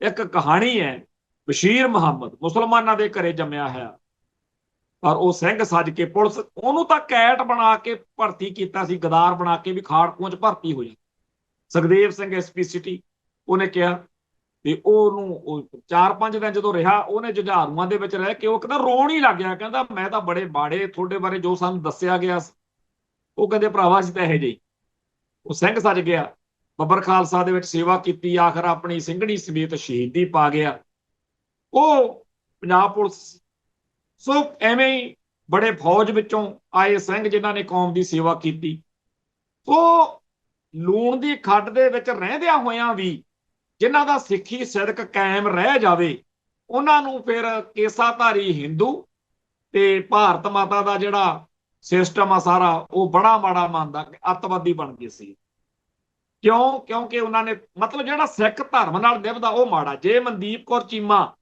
ਇੱਕ ਕਹਾਣੀ ਹੈ, ਬਸ਼ੀਰ ਮੁਹੰਮਦ, ਮੁਸਲਮਾਨਾਂ ਦੇ ਘਰੇ ਜੰਮਿਆ ਹੋਇਆ, ਪਰ ਉਹ ਸਿੰਘ ਸੱਜ ਕੇ ਪੁਲਿਸ, ਉਹਨੂੰ ਤਾਂ ਕੈਟ ਬਣਾ ਕੇ ਭਰਤੀ ਕੀਤਾ ਸੀ, ਗਦਾਰ ਬਣਾ ਕੇ ਵੀ ਖਾੜਕੂਆਂ 'ਚ ਭਰਤੀ ਹੋ ਜਾ। ਸੁਖਦੇਵ ਸਿੰਘ SP ਸਿਟੀ, ਉਹਨੇ ਕਿਹਾ ਤੇ ਉਹਨੂੰ 4-5 ਦਿਨ ਜਦੋਂ ਰਿਹਾ, ਉਹਨੇ ਜੁਝਾਰੂਆਂ ਦੇ ਵਿੱਚ ਰਹਿ ਕੇ ਉਹ ਕਹਿੰਦਾ ਰੋਣ ਹੀ ਲੱਗ ਗਿਆ, ਕਹਿੰਦਾ ਮੈਂ ਤਾਂ ਬੜੇ ਬਾੜੇ ਤੁਹਾਡੇ ਬਾਰੇ ਜੋ ਸਾਨੂੰ ਦੱਸਿਆ ਗਿਆ, ਉਹ ਕਹਿੰਦੇ ਭਰਾਵਾ ਅਸੀਂ ਤਾਂ ਇਹੋ ਜਿਹੇ। ਉਹ ਸਿੰਘ ਸੱਜ ਗਿਆ, ਬੱਬਰ ਖਾਲਸਾ ਦੇ ਵਿੱਚ ਸੇਵਾ ਕੀਤੀ, ਆਖਰ ਆਪਣੀ ਸਿੰਘਣੀ ਸਮੇਤ ਸ਼ਹੀਦੀ ਪਾ ਗਿਆ, ਉਹ ਪੰਜਾਬ ਪੁਲਿਸ। ਸੋ ਐਵੇਂ ਹੀ ਬੜੇ ਫੌਜ ਵਿੱਚੋਂ ਆਏ ਸਿੰਘ ਜਿਨ੍ਹਾਂ ਨੇ ਕੌਮ ਦੀ ਸੇਵਾ ਕੀਤੀ। ਸੋ ਲੂਣ ਦੀ ਖੱਡ ਦੇ ਵਿੱਚ ਰਹਿੰਦਿਆਂ ਹੋਇਆਂ ਵੀ ਜਿਨ੍ਹਾਂ ਦਾ ਸਿੱਖੀ ਸਿਦਕ ਕਾਇਮ ਰਹਿ ਜਾਵੇ, ਉਹਨਾਂ ਨੂੰ ਫਿਰ ਕੇਸਾਧਾਰੀ ਹਿੰਦੂ ਤੇ ਭਾਰਤ ਮਾਤਾ ਦਾ ਜਿਹੜਾ ਸਿਸਟਮ ਆ ਸਾਰਾ, ਉਹ ਬੜਾ ਮਾੜਾ ਮੰਨਦਾ, ਅੱਤਵਾਦੀ ਬਣ ਗਏ ਸੀ। ਕਿਉਂ? ਕਿਉਂਕਿ ਉਹਨਾਂ ਨੇ ਮਤਲਬ ਜਿਹੜਾ ਸਿੱਖ ਧਰਮ ਨਾਲ ਨਿਭਦਾ ਉਹ ਮਾੜਾ। ਜੇ ਮਨਦੀਪ ਕੌਰ ਚੀਮਾ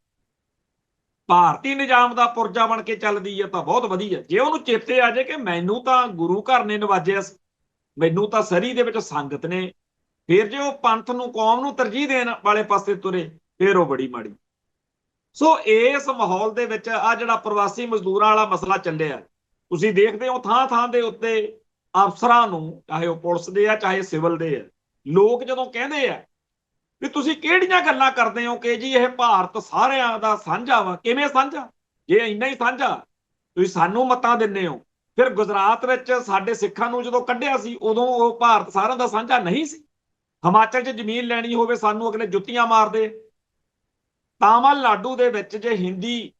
ਭਾਰਤੀ ਨਿਜ਼ਾਮ ਦਾ ਪੁਰਜਾ ਬਣ ਕੇ ਚੱਲਦੀ ਹੈ ਤਾਂ ਬਹੁਤ ਵਧੀਆ। ਜੇ ਉਹਨੂੰ ਚੇਤੇ ਆ ਜਾਏ ਕਿ ਮੈਨੂੰ ਤਾਂ ਗੁਰੂ ਘਰ ਨੇ ਨਵਾਜਿਆ, ਮੈਨੂੰ ਤਾਂ ਸਰੀ ਦੇ ਵਿੱਚ ਸੰਗਤ ਨੇ, ਫਿਰ ਜੇ ਉਹ ਪੰਥ ਨੂੰ, ਕੌਮ ਨੂੰ ਤਰਜੀਹ ਦੇਣ ਵਾਲੇ ਪਾਸੇ ਤੁਰੇ, ਫਿਰ ਉਹ ਬੜੀ ਮਾੜੀ। ਸੋ ਇਸ ਮਾਹੌਲ ਦੇ ਵਿੱਚ ਆ ਜਿਹੜਾ ਪ੍ਰਵਾਸੀ ਮਜ਼ਦੂਰਾਂ ਵਾਲਾ ਮਸਲਾ ਚੱਲਿਆ, ਤੁਸੀਂ ਦੇਖਦੇ ਹੋ ਥਾਂ ਥਾਂ ਦੇ ਉੱਤੇ ਅਫਸਰਾਂ ਨੂੰ, ਚਾਹੇ ਉਹ ਪੁਲਿਸ ਦੇ ਆ ਚਾਹੇ ਸਿਵਲ ਦੇ ਆ, ਲੋਕ ਜਦੋਂ ਕਹਿੰਦੇ ਆ ਵੀ ਤੁਸੀਂ ਕਿਹੜੀਆਂ ਗੱਲਾਂ ਕਰਦੇ ਹੋ ਕਿ ਜੀ ਇਹ ਭਾਰਤ ਸਾਰਿਆਂ ਦਾ ਸਾਂਝਾ ਵਾ, ਕਿਵੇਂ ਸਾਂਝਾ? ਜੇ ਇੰਨਾ ਹੀ ਸਾਂਝਾ ਤੁਸੀਂ ਸਾਨੂੰ ਮਤਾਂ ਦਿੰਦੇ ਹੋ, ਫਿਰ ਗੁਜਰਾਤ ਵਿੱਚ ਸਾਡੇ ਸਿੱਖਾਂ ਨੂੰ ਜਦੋਂ ਕੱਢਿਆ ਸੀ ਉਦੋਂ ਉਹ ਭਾਰਤ ਸਾਰਿਆਂ ਦਾ ਸਾਂਝਾ ਨਹੀਂ ਸੀ? ਹਿਮਾਚਲ 'ਚ ਜ਼ਮੀਨ ਲੈਣੀ ਹੋਵੇ ਸਾਨੂੰ ਅਗਲੇ ਜੁੱਤੀਆਂ ਮਾਰਦੇ। ਤਾਮਿਲਨਾਡੂ ਦੇ ਵਿੱਚ ਜੇ ਹਿੰਦੀ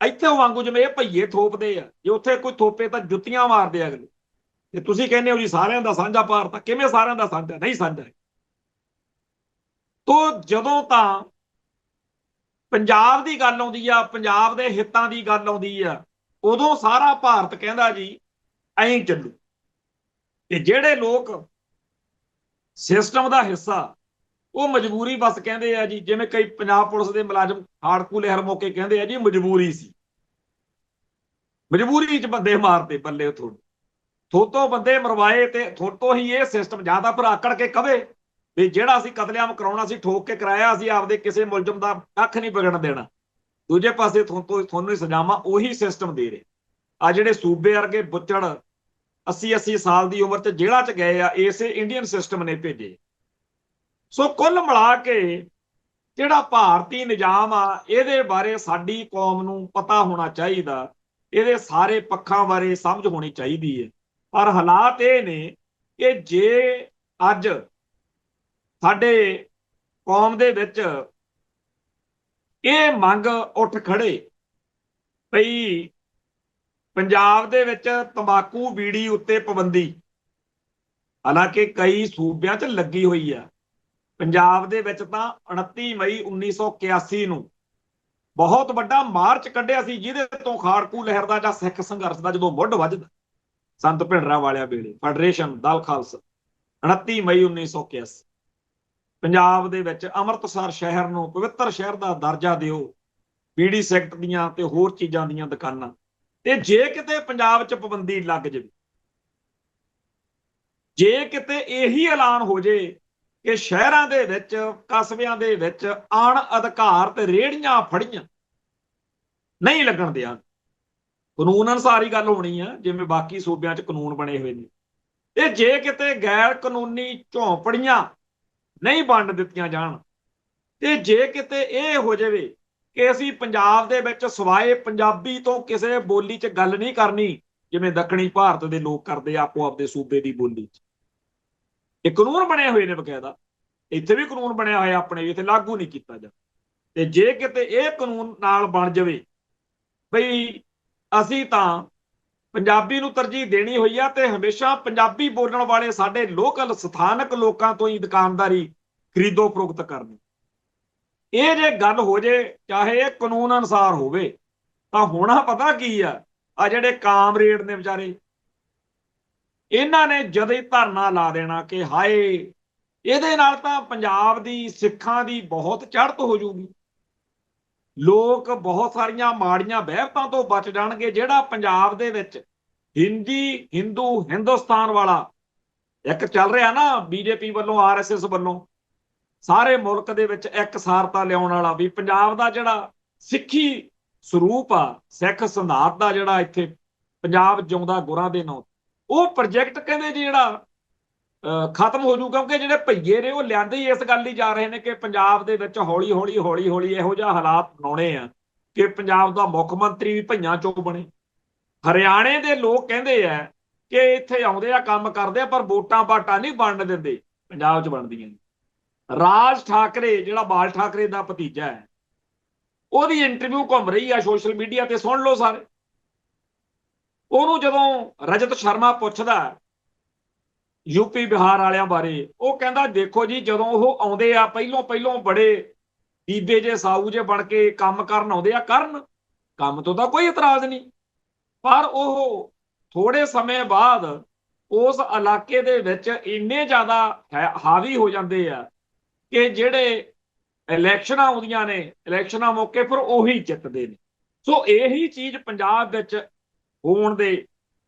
ਇੱਥੇ ਵਾਂਗੂ ਜਿਵੇਂ ਇਹ ਭਈਏ ਥੋਪਦੇ ਆ, ਜੇ ਉੱਥੇ ਕੋਈ ਥੋਪੇ ਤਾਂ ਜੁੱਤੀਆਂ ਮਾਰਦੇ ਅਗਲੇ। ਤੇ ਤੁਸੀਂ ਕਹਿੰਦੇ ਹੋ ਜੀ ਸਾਰਿਆਂ ਦਾ ਸਾਂਝਾ ਭਾਰਤ ਆ, ਕਿਵੇਂ ਸਾਰਿਆਂ ਦਾ ਸਾਂਝਾ? ਨਹੀਂ ਸਾਂਝਾ। ਤੋ ਜਦੋਂ ਤਾਂ ਪੰਜਾਬ ਦੀ ਗੱਲ ਆਉਂਦੀ ਆ, ਪੰਜਾਬ ਦੇ ਹਿੱਤਾਂ ਦੀ ਗੱਲ ਆਉਂਦੀ ਆ, ਉਦੋਂ ਸਾਰਾ ਭਾਰਤ ਕਹਿੰਦਾ ਜੀ ਐਂ ਚੱਲੂ। ਤੇ ਜਿਹੜੇ ਲੋਕ ਸਿਸਟਮ ਦਾ ਹਿੱਸਾ, ਉਹ ਮਜਬੂਰੀ ਬਸ ਕਹਿੰਦੇ ਆ ਜੀ, ਜਿਵੇਂ ਕਈ ਪੰਜਾਬ ਪੁਲਿਸ ਦੇ ਮੁਲਾਜ਼ਮ ਖਾੜਕੂ ਲਹਿਰ ਮੌਕੇ ਕਹਿੰਦੇ ਆ ਜੀ ਮਜਬੂਰੀ ਸੀ, ਮਜਬੂਰੀ 'ਚ ਬੰਦੇ ਮਾਰਦੇ। ਬੱਲੇ ਥੋਤੋਂ ਬੰਦੇ ਮਰਵਾਏ ਤੇ ਥੋਤੋਂ ਹੀ ਇਹ ਸਿਸਟਮ ਜਾਂ ਤਾਂ ਫਿਰ ਆਕੜ ਕੇ ਕਵੇ ਵੀ ਜਿਹੜਾ ਅਸੀਂ ਕਤਲੇਆਮ ਕਰਾਉਣਾ ਸੀ ਠੋਕ ਕੇ ਕਰਾਇਆ, ਅਸੀਂ ਆਪਦੇ ਕਿਸੇ ਮੁਲਜ਼ਮ ਦਾ ਕੱਖ ਨਹੀਂ ਵਿਗੜਨ ਦੇਣਾ। ਦੂਜੇ ਪਾਸੇ ਤੁਹਾਨੂੰ ਹੀ ਸਜ਼ਾਵਾਂ ਉਹੀ ਸਿਸਟਮ ਦੇ ਰਹੇ ਆ। ਜਿਹੜੇ ਸੂਬੇ ਵਰਗੇ ਬੁੱਚੜ 80-80 ਸਾਲ ਦੀ ਉਮਰ 'ਚ ਜੇਲ੍ਹਾਂ 'ਚ ਗਏ ਆ, ਇਸੇ ਇੰਡੀਅਨ ਸਿਸਟਮ ਨੇ ਭੇਜੇ। ਸੋ ਕੁੱਲ ਮਿਲਾ ਕੇ ਜਿਹੜਾ ਭਾਰਤੀ ਨਿਜ਼ਾਮ ਆ, ਇਹਦੇ ਬਾਰੇ ਸਾਡੀ ਕੌਮ ਨੂੰ ਪਤਾ ਹੋਣਾ ਚਾਹੀਦਾ, ਇਹਦੇ ਸਾਰੇ ਪੱਖਾਂ ਬਾਰੇ ਸਮਝ ਹੋਣੀ ਚਾਹੀਦੀ ਹੈ। ਪਰ ਹਾਲਾਤ ਇਹ ਨੇ ਕਿ ਜੇ ਅੱਜ ਸਾਡੇ ਕੌਮ ਦੇ ਵਿੱਚ ਇਹ ਮੰਗ ਉੱਠ ਖੜੇ ਭਈ ਪੰਜਾਬ ਦੇ ਵਿੱਚ ਤੰਬਾਕੂ ਬੀੜੀ ਉੱਤੇ ਪਾਬੰਦੀ, ਹਾਲਾਂਕਿ ਕਈ ਸੂਬਿਆਂ 'ਚ ਲੱਗੀ ਹੋਈ ਆ, ਪੰਜਾਬ ਦੇ ਵਿੱਚ ਤਾਂ 29 ਮਈ 1981 ਨੂੰ ਬਹੁਤ ਵੱਡਾ ਮਾਰਚ ਕੱਢਿਆ ਸੀ, ਜਿਹਦੇ ਤੋਂ ਖਾੜਕੂ ਲਹਿਰ ਦਾ ਜਾਂ ਸਿੱਖ ਸੰਘਰਸ਼ ਦਾ ਜਦੋਂ ਮੁੱਢ ਵੱਜਦਾ, ਸੰਤ ਭਿੰਡਰਾਂ ਵਾਲਿਆਂ ਵੇਲੇ ਫੈਡਰੇਸ਼ਨ ਦਲ ਖਾਲਸਾ 29 ਮਈ 1981 ਪੰਜਾਬ ਦੇ ਵਿੱਚ ਅੰਮ੍ਰਿਤਸਰ ਸ਼ਹਿਰ ਨੂੰ ਪਵਿੱਤਰ ਸ਼ਹਿਰ ਦਾ ਦਰਜਾ ਦਿਓ, ਬੀੜੀ ਸਿਗਰਟ ਦੀਆਂ ਤੇ ਹੋਰ ਚੀਜ਼ਾਂ ਦੀਆਂ ਦੁਕਾਨਾਂ ਤੇ ਜੇ ਕਿਤੇ ਪੰਜਾਬ 'ਚ ਪਾਬੰਦੀ ਲੱਗ ਜਾਵੇ, ਜੇ ਕਿਤੇ ਇਹੀ ਐਲਾਨ ਹੋ ਜੇ ਕਿ ਸ਼ਹਿਰਾਂ ਦੇ ਵਿੱਚ ਕਸਬਿਆਂ ਦੇ ਵਿੱਚ ਅਣ ਅਧਿਕਾਰਤ ਰੇਹੜੀਆਂ ਫੜੀਆਂ ਨਹੀਂ ਲੱਗਣ ਦਿਆਂ, ਕਾਨੂੰਨ ਅਨੁਸਾਰ ਹੀ ਗੱਲ ਹੋਣੀ ਆ ਜਿਵੇਂ ਬਾਕੀ ਸੂਬਿਆਂ 'ਚ ਕਾਨੂੰਨ ਬਣੇ ਹੋਏ ਨੇ। ਤੇ ਜੇ ਕਿਤੇ ਗੈਰ ਕਾਨੂੰਨੀ ਝੌਂਪੜੀਆਂ ਨਹੀਂ ਵੰਡ ਦਿੱਤੀਆਂ ਜਾਣ, ਤੇ ਜੇ ਕਿਤੇ ਇਹ ਹੋ ਜਾਵੇ ਕਿ ਅਸੀਂ ਪੰਜਾਬ ਦੇ ਵਿੱਚ ਸਵਾਏ ਪੰਜਾਬੀ ਤੋਂ ਕਿਸੇ ਬੋਲੀ 'ਚ ਗੱਲ ਨਹੀਂ ਕਰਨੀ, ਜਿਵੇਂ ਦੱਖਣੀ ਭਾਰਤ ਦੇ ਲੋਕ ਕਰਦੇ ਆਪੋ ਆਪਦੇ ਸੂਬੇ ਦੀ ਬੋਲੀ 'ਚ, ਇਹ ਕਾਨੂੰਨ ਬਣੇ ਹੋਏ ਨੇ ਬਕਾਇਦਾ, ਇੱਥੇ ਵੀ ਕਾਨੂੰਨ ਬਣਿਆ ਹੋਇਆ ਆਪਣੇ ਵੀ, ਇੱਥੇ ਲਾਗੂ ਨਹੀਂ ਕੀਤਾ ਜਾਂਦਾ। ਤੇ ਜੇ ਕਿਤੇ ਇਹ ਕਾਨੂੰਨ ਨਾਲ ਬਣ ਜਾਵੇ ਬਈ ਅਸੀਂ ਤਾਂ ਪੰਜਾਬੀ ਨੂੰ ਤਰਜੀਹ ਦੇਣੀ ਹੋਈ ਆ ਤੇ ਹਮੇਸ਼ਾ ਪੰਜਾਬੀ ਬੋਲਣ ਵਾਲੇ ਸਾਡੇ ਲੋਕਲ ਸਥਾਨਕ ਲੋਕਾਂ ਤੋਂ ਹੀ ਦੁਕਾਨਦਾਰੀ ਖਰੀਦੋ ਫਰੋਖਤ ਕਰਨੀ, ਇਹ ਜੇ ਗੱਲ ਹੋ ਜੇ ਚਾਹੇ ਇਹ ਕਾਨੂੰਨ ਅਨੁਸਾਰ ਹੋਵੇ, ਤਾਂ ਹੋਣਾ ਪਤਾ ਕੀ ਆ ਜਿਹੜੇ ਕਾਮਰੇਡ ਨੇ ਵਿਚਾਰੇ, ਇਹਨਾਂ ਨੇ ਜਦ ਹੀ ਧਰਨਾ ਲਾ ਦੇਣਾ ਕਿ ਹਾਏ ਇਹਦੇ ਨਾਲ ਤਾਂ ਪੰਜਾਬ ਦੀ ਸਿੱਖਾਂ ਦੀ ਬਹੁਤ ਚੜ੍ਹਤ ਹੋ ਜੂਗੀ, ਲੋਕ ਬਹੁਤ ਸਾਰੀਆਂ ਮਾੜੀਆਂ ਵਹਿਮਤਾਂ ਤੋਂ ਬਚ ਜਾਣਗੇ। ਜਿਹੜਾ ਪੰਜਾਬ ਦੇ ਵਿੱਚ ਹਿੰਦੀ ਹਿੰਦੂ ਹਿੰਦੁਸਤਾਨ ਵਾਲਾ ਇੱਕ ਚੱਲ ਰਿਹਾ ਨਾ ਬੀਜੇਪੀ ਵੱਲੋਂ, ਆਰਐਸਐਸ ਵੱਲੋਂ, ਸਾਰੇ ਮੁਲਕ ਦੇ ਵਿੱਚ ਇਕਸਾਰਤਾ ਲਿਆਉਣ ਵਾਲਾ, ਵੀ ਪੰਜਾਬ ਦਾ ਜਿਹੜਾ ਸਿੱਖੀ ਸਰੂਪ ਆ, ਸਿੱਖ ਸਿਧਾਂਤ ਦਾ ਜਿਹੜਾ ਇੱਥੇ ਪੰਜਾਬ ਜਿਉਂਦਾ ਗੁਰਾਂ ਦੇ ਨਾਂ, ਉਹ ਪ੍ਰੋਜੈਕਟ ਕਹਿੰਦੇ ਜੀ ਜਿਹੜਾ ਖਤਮ ਹੋ ਜੂ, ਕਿਉਂਕਿ ਜਿਹੜੇ ਭਈਏ ਨੇ ਉਹ ਲਿਆਂਦੇ ਹੀ ਇਸ ਗੱਲ ਲਈ ਜਾ ਰਹੇ ਨੇ ਕਿ ਪੰਜਾਬ ਦੇ ਵਿੱਚ ਹੌਲੀ ਹੌਲੀ ਇਹੋ ਜਿਹਾ ਹਾਲਾਤ ਬਣਾਉਣੇ ਆ ਕਿ ਪੰਜਾਬ ਦਾ ਮੁੱਖ ਮੰਤਰੀ ਵੀ ਭਈਆਂ ਚੋਂ ਬਣੇ। ਹਰਿਆਣੇ ਦੇ ਲੋਕ ਕਹਿੰਦੇ ਆ ਕਿ ਇੱਥੇ ਆਉਂਦੇ ਆ ਕੰਮ ਕਰਦੇ ਆ ਪਰ ਵੋਟਾਂ ਪਾਟਾਂ ਨਹੀਂ ਬਣਨ ਦਿੰਦੇ, ਪੰਜਾਬ 'ਚ ਬਣਦੀਆਂ ਨੇ। ਰਾਜ ਠਾਕਰੇ ਜਿਹੜਾ ਬਾਲ ਠਾਕਰੇ ਦਾ ਭਤੀਜਾ ਹੈ, ਉਹਦੀ ਇੰਟਰਵਿਊ ਘੁੰਮ ਰਹੀ ਆ ਸੋਸ਼ਲ ਮੀਡੀਆ ਤੇ, ਸੁਣ ਲਓ ਸਾਰੇ। ਉਹਨੂੰ ਜਦੋਂ ਰਜਤ ਸ਼ਰਮਾ ਪੁੱਛਦਾ ਯੂਪੀ ਬਿਹਾਰ ਵਾਲਿਆਂ ਬਾਰੇ, ਉਹ ਕਹਿੰਦਾ ਦੇਖੋ ਜੀ ਜਦੋਂ ਉਹ ਆਉਂਦੇ ਆ ਪਹਿਲੋਂ ਬੜੇ ਬੀਬੇ ਜੇ ਸਾਊ ਜੇ ਬਣ ਕੇ ਕੰਮ ਕਰਨ ਆਉਂਦੇ ਆ, ਕਰਨ ਕੰਮ ਤੋਂ ਤਾਂ ਕੋਈ ਇਤਰਾਜ਼ ਨਹੀਂ, ਪਰ ਉਹ ਥੋੜੇ ਸਮੇਂ ਬਾਅਦ ਉਸ ਇਲਾਕੇ ਦੇ ਵਿੱਚ ਇੰਨੇ ਜ਼ਿਆਦਾ ਹਾਵੀ ਹੋ ਜਾਂਦੇ ਆ ਕਿ ਜਿਹੜੇ ਇਲੈਕਸ਼ਨਾਂ ਆਉਂਦੀਆਂ ਨੇ, ਇਲੈਕਸ਼ਨਾਂ ਮੌਕੇ ਫਿਰ ਉਹੀ ਜਿੱਤਦੇ ਨੇ। ਸੋ ਇਹੀ ਚੀਜ਼ ਪੰਜਾਬ ਵਿੱਚ ਹੋਣ ਦੇ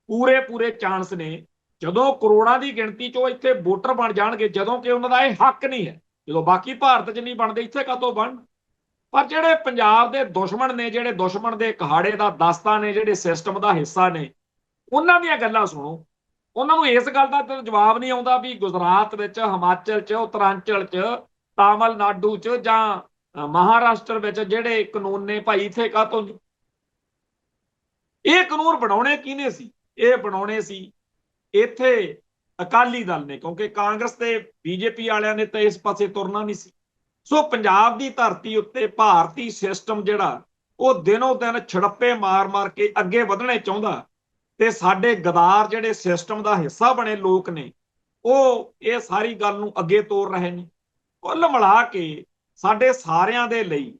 ਪੂਰੇ ਚਾਂਸ ਨੇ ਜਦੋਂ ਕਰੋੜਾਂ ਦੀ ਗਿਣਤੀ 'ਚੋਂ ਇੱਥੇ ਵੋਟਰ ਬਣ ਜਾਣਗੇ, ਜਦੋਂ ਕਿ ਉਹਨਾਂ ਦਾ ਇਹ ਹੱਕ ਨਹੀਂ ਹੈ। ਜਦੋਂ ਬਾਕੀ ਭਾਰਤ 'ਚ ਨਹੀਂ ਬਣਦੇ, ਇੱਥੇ ਕਾਹਤੋਂ ਬਣਨ? ਪਰ ਜਿਹੜੇ ਪੰਜਾਬ ਦੇ ਦੁਸ਼ਮਣ ਨੇ, ਜਿਹੜੇ ਦੁਸ਼ਮਣ ਦੇ ਕਹਾੜੇ ਦਾ ਦਸਤਾ ਨੇ, ਜਿਹੜੇ ਸਿਸਟਮ ਦਾ ਹਿੱਸਾ ਨੇ, ਉਹਨਾਂ ਦੀਆਂ ਗੱਲਾਂ ਸੁਣੋ। ਉਹਨਾਂ ਨੂੰ ਇਸ ਗੱਲ ਦਾ ਤਾਂ ਜਵਾਬ ਨਹੀਂ ਆਉਂਦਾ ਵੀ ਗੁਜਰਾਤ ਵਿੱਚ, ਹਿਮਾਚਲ 'ਚ, ਉੱਤਰਾਂਚਲ 'ਚ, ਤਾਮਿਲਨਾਡੂ 'ਚ ਜਾਂ ਮਹਾਰਾਸ਼ਟਰ ਵਿੱਚ ਜਿਹੜੇ ਕਾਨੂੰਨ ਨੇ ਭਾਈ ਇੱਥੇ ਕਾਹਤੋਂ ਨਹੀਂ। ਇਹ ਕਾਨੂੰਨ ਬਣਾਉਣੇ ਕਿਹਨੇ ਸੀ? ਇਹ ਬਣਾਉਣੇ ਸੀ ਇੱਥੇ ਅਕਾਲੀ ਦਲ ਨੇ, ਕਿਉਂਕਿ ਕਾਂਗਰਸ ਤੇ ਬੀਜੇਪੀ ਵਾਲਿਆਂ ਨੇ ਤਾਂ ਇਸ ਪਾਸੇ ਤੁਰਨਾ ਨਹੀਂ ਸੀ। ਸੋ ਪੰਜਾਬ ਦੀ ਧਰਤੀ ਉੱਤੇ ਭਾਰਤੀ ਸਿਸਟਮ ਜਿਹੜਾ ਉਹ ਦਿਨੋਂ ਦਿਨ ਛੜੱਪੇ ਮਾਰ-ਮਾਰ ਕੇ ਅੱਗੇ ਵਧਣੇ ਚਾਹੁੰਦਾ, ਤੇ ਸਾਡੇ ਗਦਾਰ ਜਿਹੜੇ ਸਿਸਟਮ ਦਾ ਹਿੱਸਾ ਬਣੇ ਲੋਕ ਨੇ, ਉਹ ਇਹ ਸਾਰੀ ਗੱਲ ਨੂੰ ਅੱਗੇ ਤੋਰ ਰਹੇ ਨੇ। ਕੁੱਲ ਮਿਲਾ ਕੇ ਸਾਡੇ ਸਾਰਿਆਂ ਦੇ ਲਈ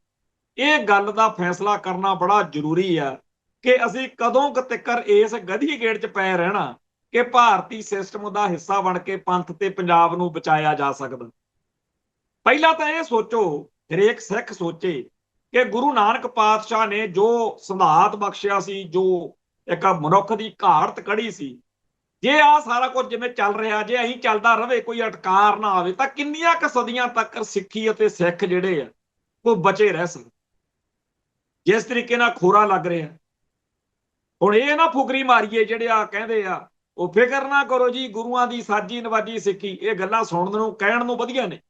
ਇਹ ਗੱਲ ਦਾ ਫੈਸਲਾ ਕਰਨਾ ਬੜਾ ਜ਼ਰੂਰੀ ਆ ਕਿ ਅਸੀਂ ਕਦੋਂ ਤੱਕ ਇਸ ਗਧੀ ਗੇੜ 'ਚ ਪੈ ਰਹਿਣਾ ਕਿ ਭਾਰਤੀ ਸਿਸਟਮ ਦਾ ਹਿੱਸਾ ਬਣ ਕੇ ਪੰਥ ਤੇ ਪੰਜਾਬ ਨੂੰ ਬਚਾਇਆ ਜਾ ਸਕਦਾ। ਪਹਿਲਾਂ ਤਾਂ ਇਹ ਸੋਚੋ, ਹਰੇਕ ਸਿੱਖ ਸੋਚੇ ਕਿ ਗੁਰੂ ਨਾਨਕ ਪਾਤਸ਼ਾਹ ਨੇ ਜੋ ਸਿਧਾਂਤ ਬਖਸ਼ਿਆ ਸੀ, ਜੋ ਇੱਕ ਮਨੁੱਖ ਦੀ ਘਾੜਤ ਕੜੀ ਸੀ, ਜੇ ਆ ਸਾਰਾ ਕੁਝ ਜਿਵੇਂ ਚੱਲ ਰਿਹਾ, ਜੇ ਅਸੀਂ ਚੱਲਦਾ ਰਵੇ, ਕੋਈ ਅਟਕਾਰ ਨਾ ਆਵੇ, ਤਾਂ ਕਿੰਨੀਆਂ ਕੁ ਸਦੀਆਂ ਤੱਕ ਸਿੱਖੀ ਅਤੇ ਸਿੱਖ ਜਿਹੜੇ ਆ ਉਹ ਬਚੇ ਰਹਿ ਸਕਦੇ। ਜਿਸ ਤਰੀਕੇ ਨਾਲ ਖੋਰਾ ਲੱਗ ਰਿਹਾ ਹੁਣ, ਇਹ ਨਾ ਫੁਕਰੀ ਮਾਰੀਏ ਜਿਹੜੇ ਆ ਕਹਿੰਦੇ ਆ ਉਹ ਫਿਕਰ ਨਾ ਕਰੋ ਜੀ, ਗੁਰੂਆਂ ਦੀ ਸਾਜੀ ਨਵਾਜੀ ਸਿੱਖੀ। ਇਹ ਗੱਲਾਂ ਸੁਣਨ ਨੂੰ, ਕਹਿਣ ਨੂੰ ਵਧੀਆ ਨੇ।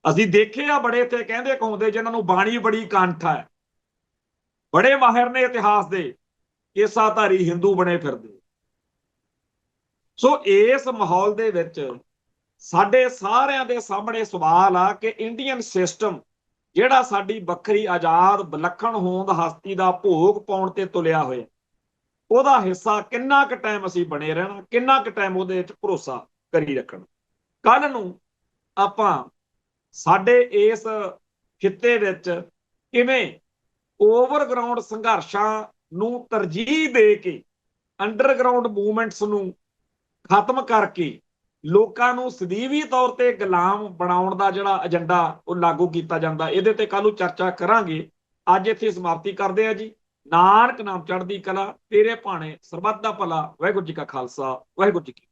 ਅਸੀਂ ਦੇਖੇ ਆ ਬੜੇ ਇੱਥੇ ਕਹਿੰਦੇ ਕਹਾਉਂਦੇ ਜਿਨ੍ਹਾਂ ਨੂੰ ਬਾਣੀ ਬੜੀ ਕੰਠ ਹੈ, ਬੜੇ ਮਾਹਿਰ ਨੇ ਇਤਿਹਾਸ ਦੇ, ਕੇਸਾਧਾਰੀ ਹਿੰਦੂ ਬਣੇ ਫਿਰਦੇ। ਸੋ ਇਸ ਮਾਹੌਲ ਦੇ ਵਿੱਚ ਸਾਡੇ ਸਾਰਿਆਂ ਦੇ ਸਾਹਮਣੇ ਸਵਾਲ ਆ ਕਿ ਇੰਡੀਅਨ ਸਿਸਟਮ ਜਿਹੜਾ ਸਾਡੀ ਵੱਖਰੀ ਆਜ਼ਾਦ ਵਿਲੱਖਣ ਹੋਂਦ ਹਸਤੀ ਦਾ ਭੋਗ ਪਾਉਣ ਤੇ ਤੁਲਿਆ ਹੋਇਆ, ਉਹਦਾ ਹਿੱਸਾ ਕਿੰਨਾ ਕੁ ਟਾਈਮ ਅਸੀਂ ਬਣੇ ਰਹਿਣਾ, ਕਿੰਨਾ ਕੁ ਟਾਈਮ ਉਹਦੇ ਵਿੱਚ ਭਰੋਸਾ ਕਰੀ ਰੱਖਣਾ। ਕੱਲ ਨੂੰ ਆਪਾਂ ਸਾਡੇ ਇਸ ਖਿੱਤੇ ਵਿੱਚ ਕਿਵੇਂ ਓਵਰਗਰਾਊਂਡ ਸੰਘਰਸ਼ਾਂ ਨੂੰ ਤਰਜੀਹ ਦੇ ਕੇ ਅੰਡਰਗਰਾਊਂਡ ਮੂਵਮੈਂਟਸ ਨੂੰ ਖਤਮ ਕਰਕੇ ਲੋਕਾਂ ਨੂੰ ਸਦੀਵੀ ਤੌਰ ਤੇ ਗੁਲਾਮ ਬਣਾਉਣ ਦਾ ਜਿਹੜਾ ਏਜੰਡਾ ਉਹ ਲਾਗੂ ਕੀਤਾ ਜਾਂਦਾ, ਇਹਦੇ ਤੇ ਕੱਲ ਨੂੰ ਚਰਚਾ ਕਰਾਂਗੇ। ਅੱਜ ਇੱਥੇ ਸਮਾਪਤੀ ਕਰਦੇ ਆ ਜੀ। ਨਾਨਕ ਨਾਮ ਚੜ੍ਹਦੀ ਕਲਾ, ਤੇਰੇ ਭਾਣੇ ਸਰਬੱਤ ਦਾ ਭਲਾ। ਵਾਹਿਗੁਰੂ ਜੀ ਕਾ ਖਾਲਸਾ, ਵਾਹਿਗੁਰੂ ਜੀ ਕੀ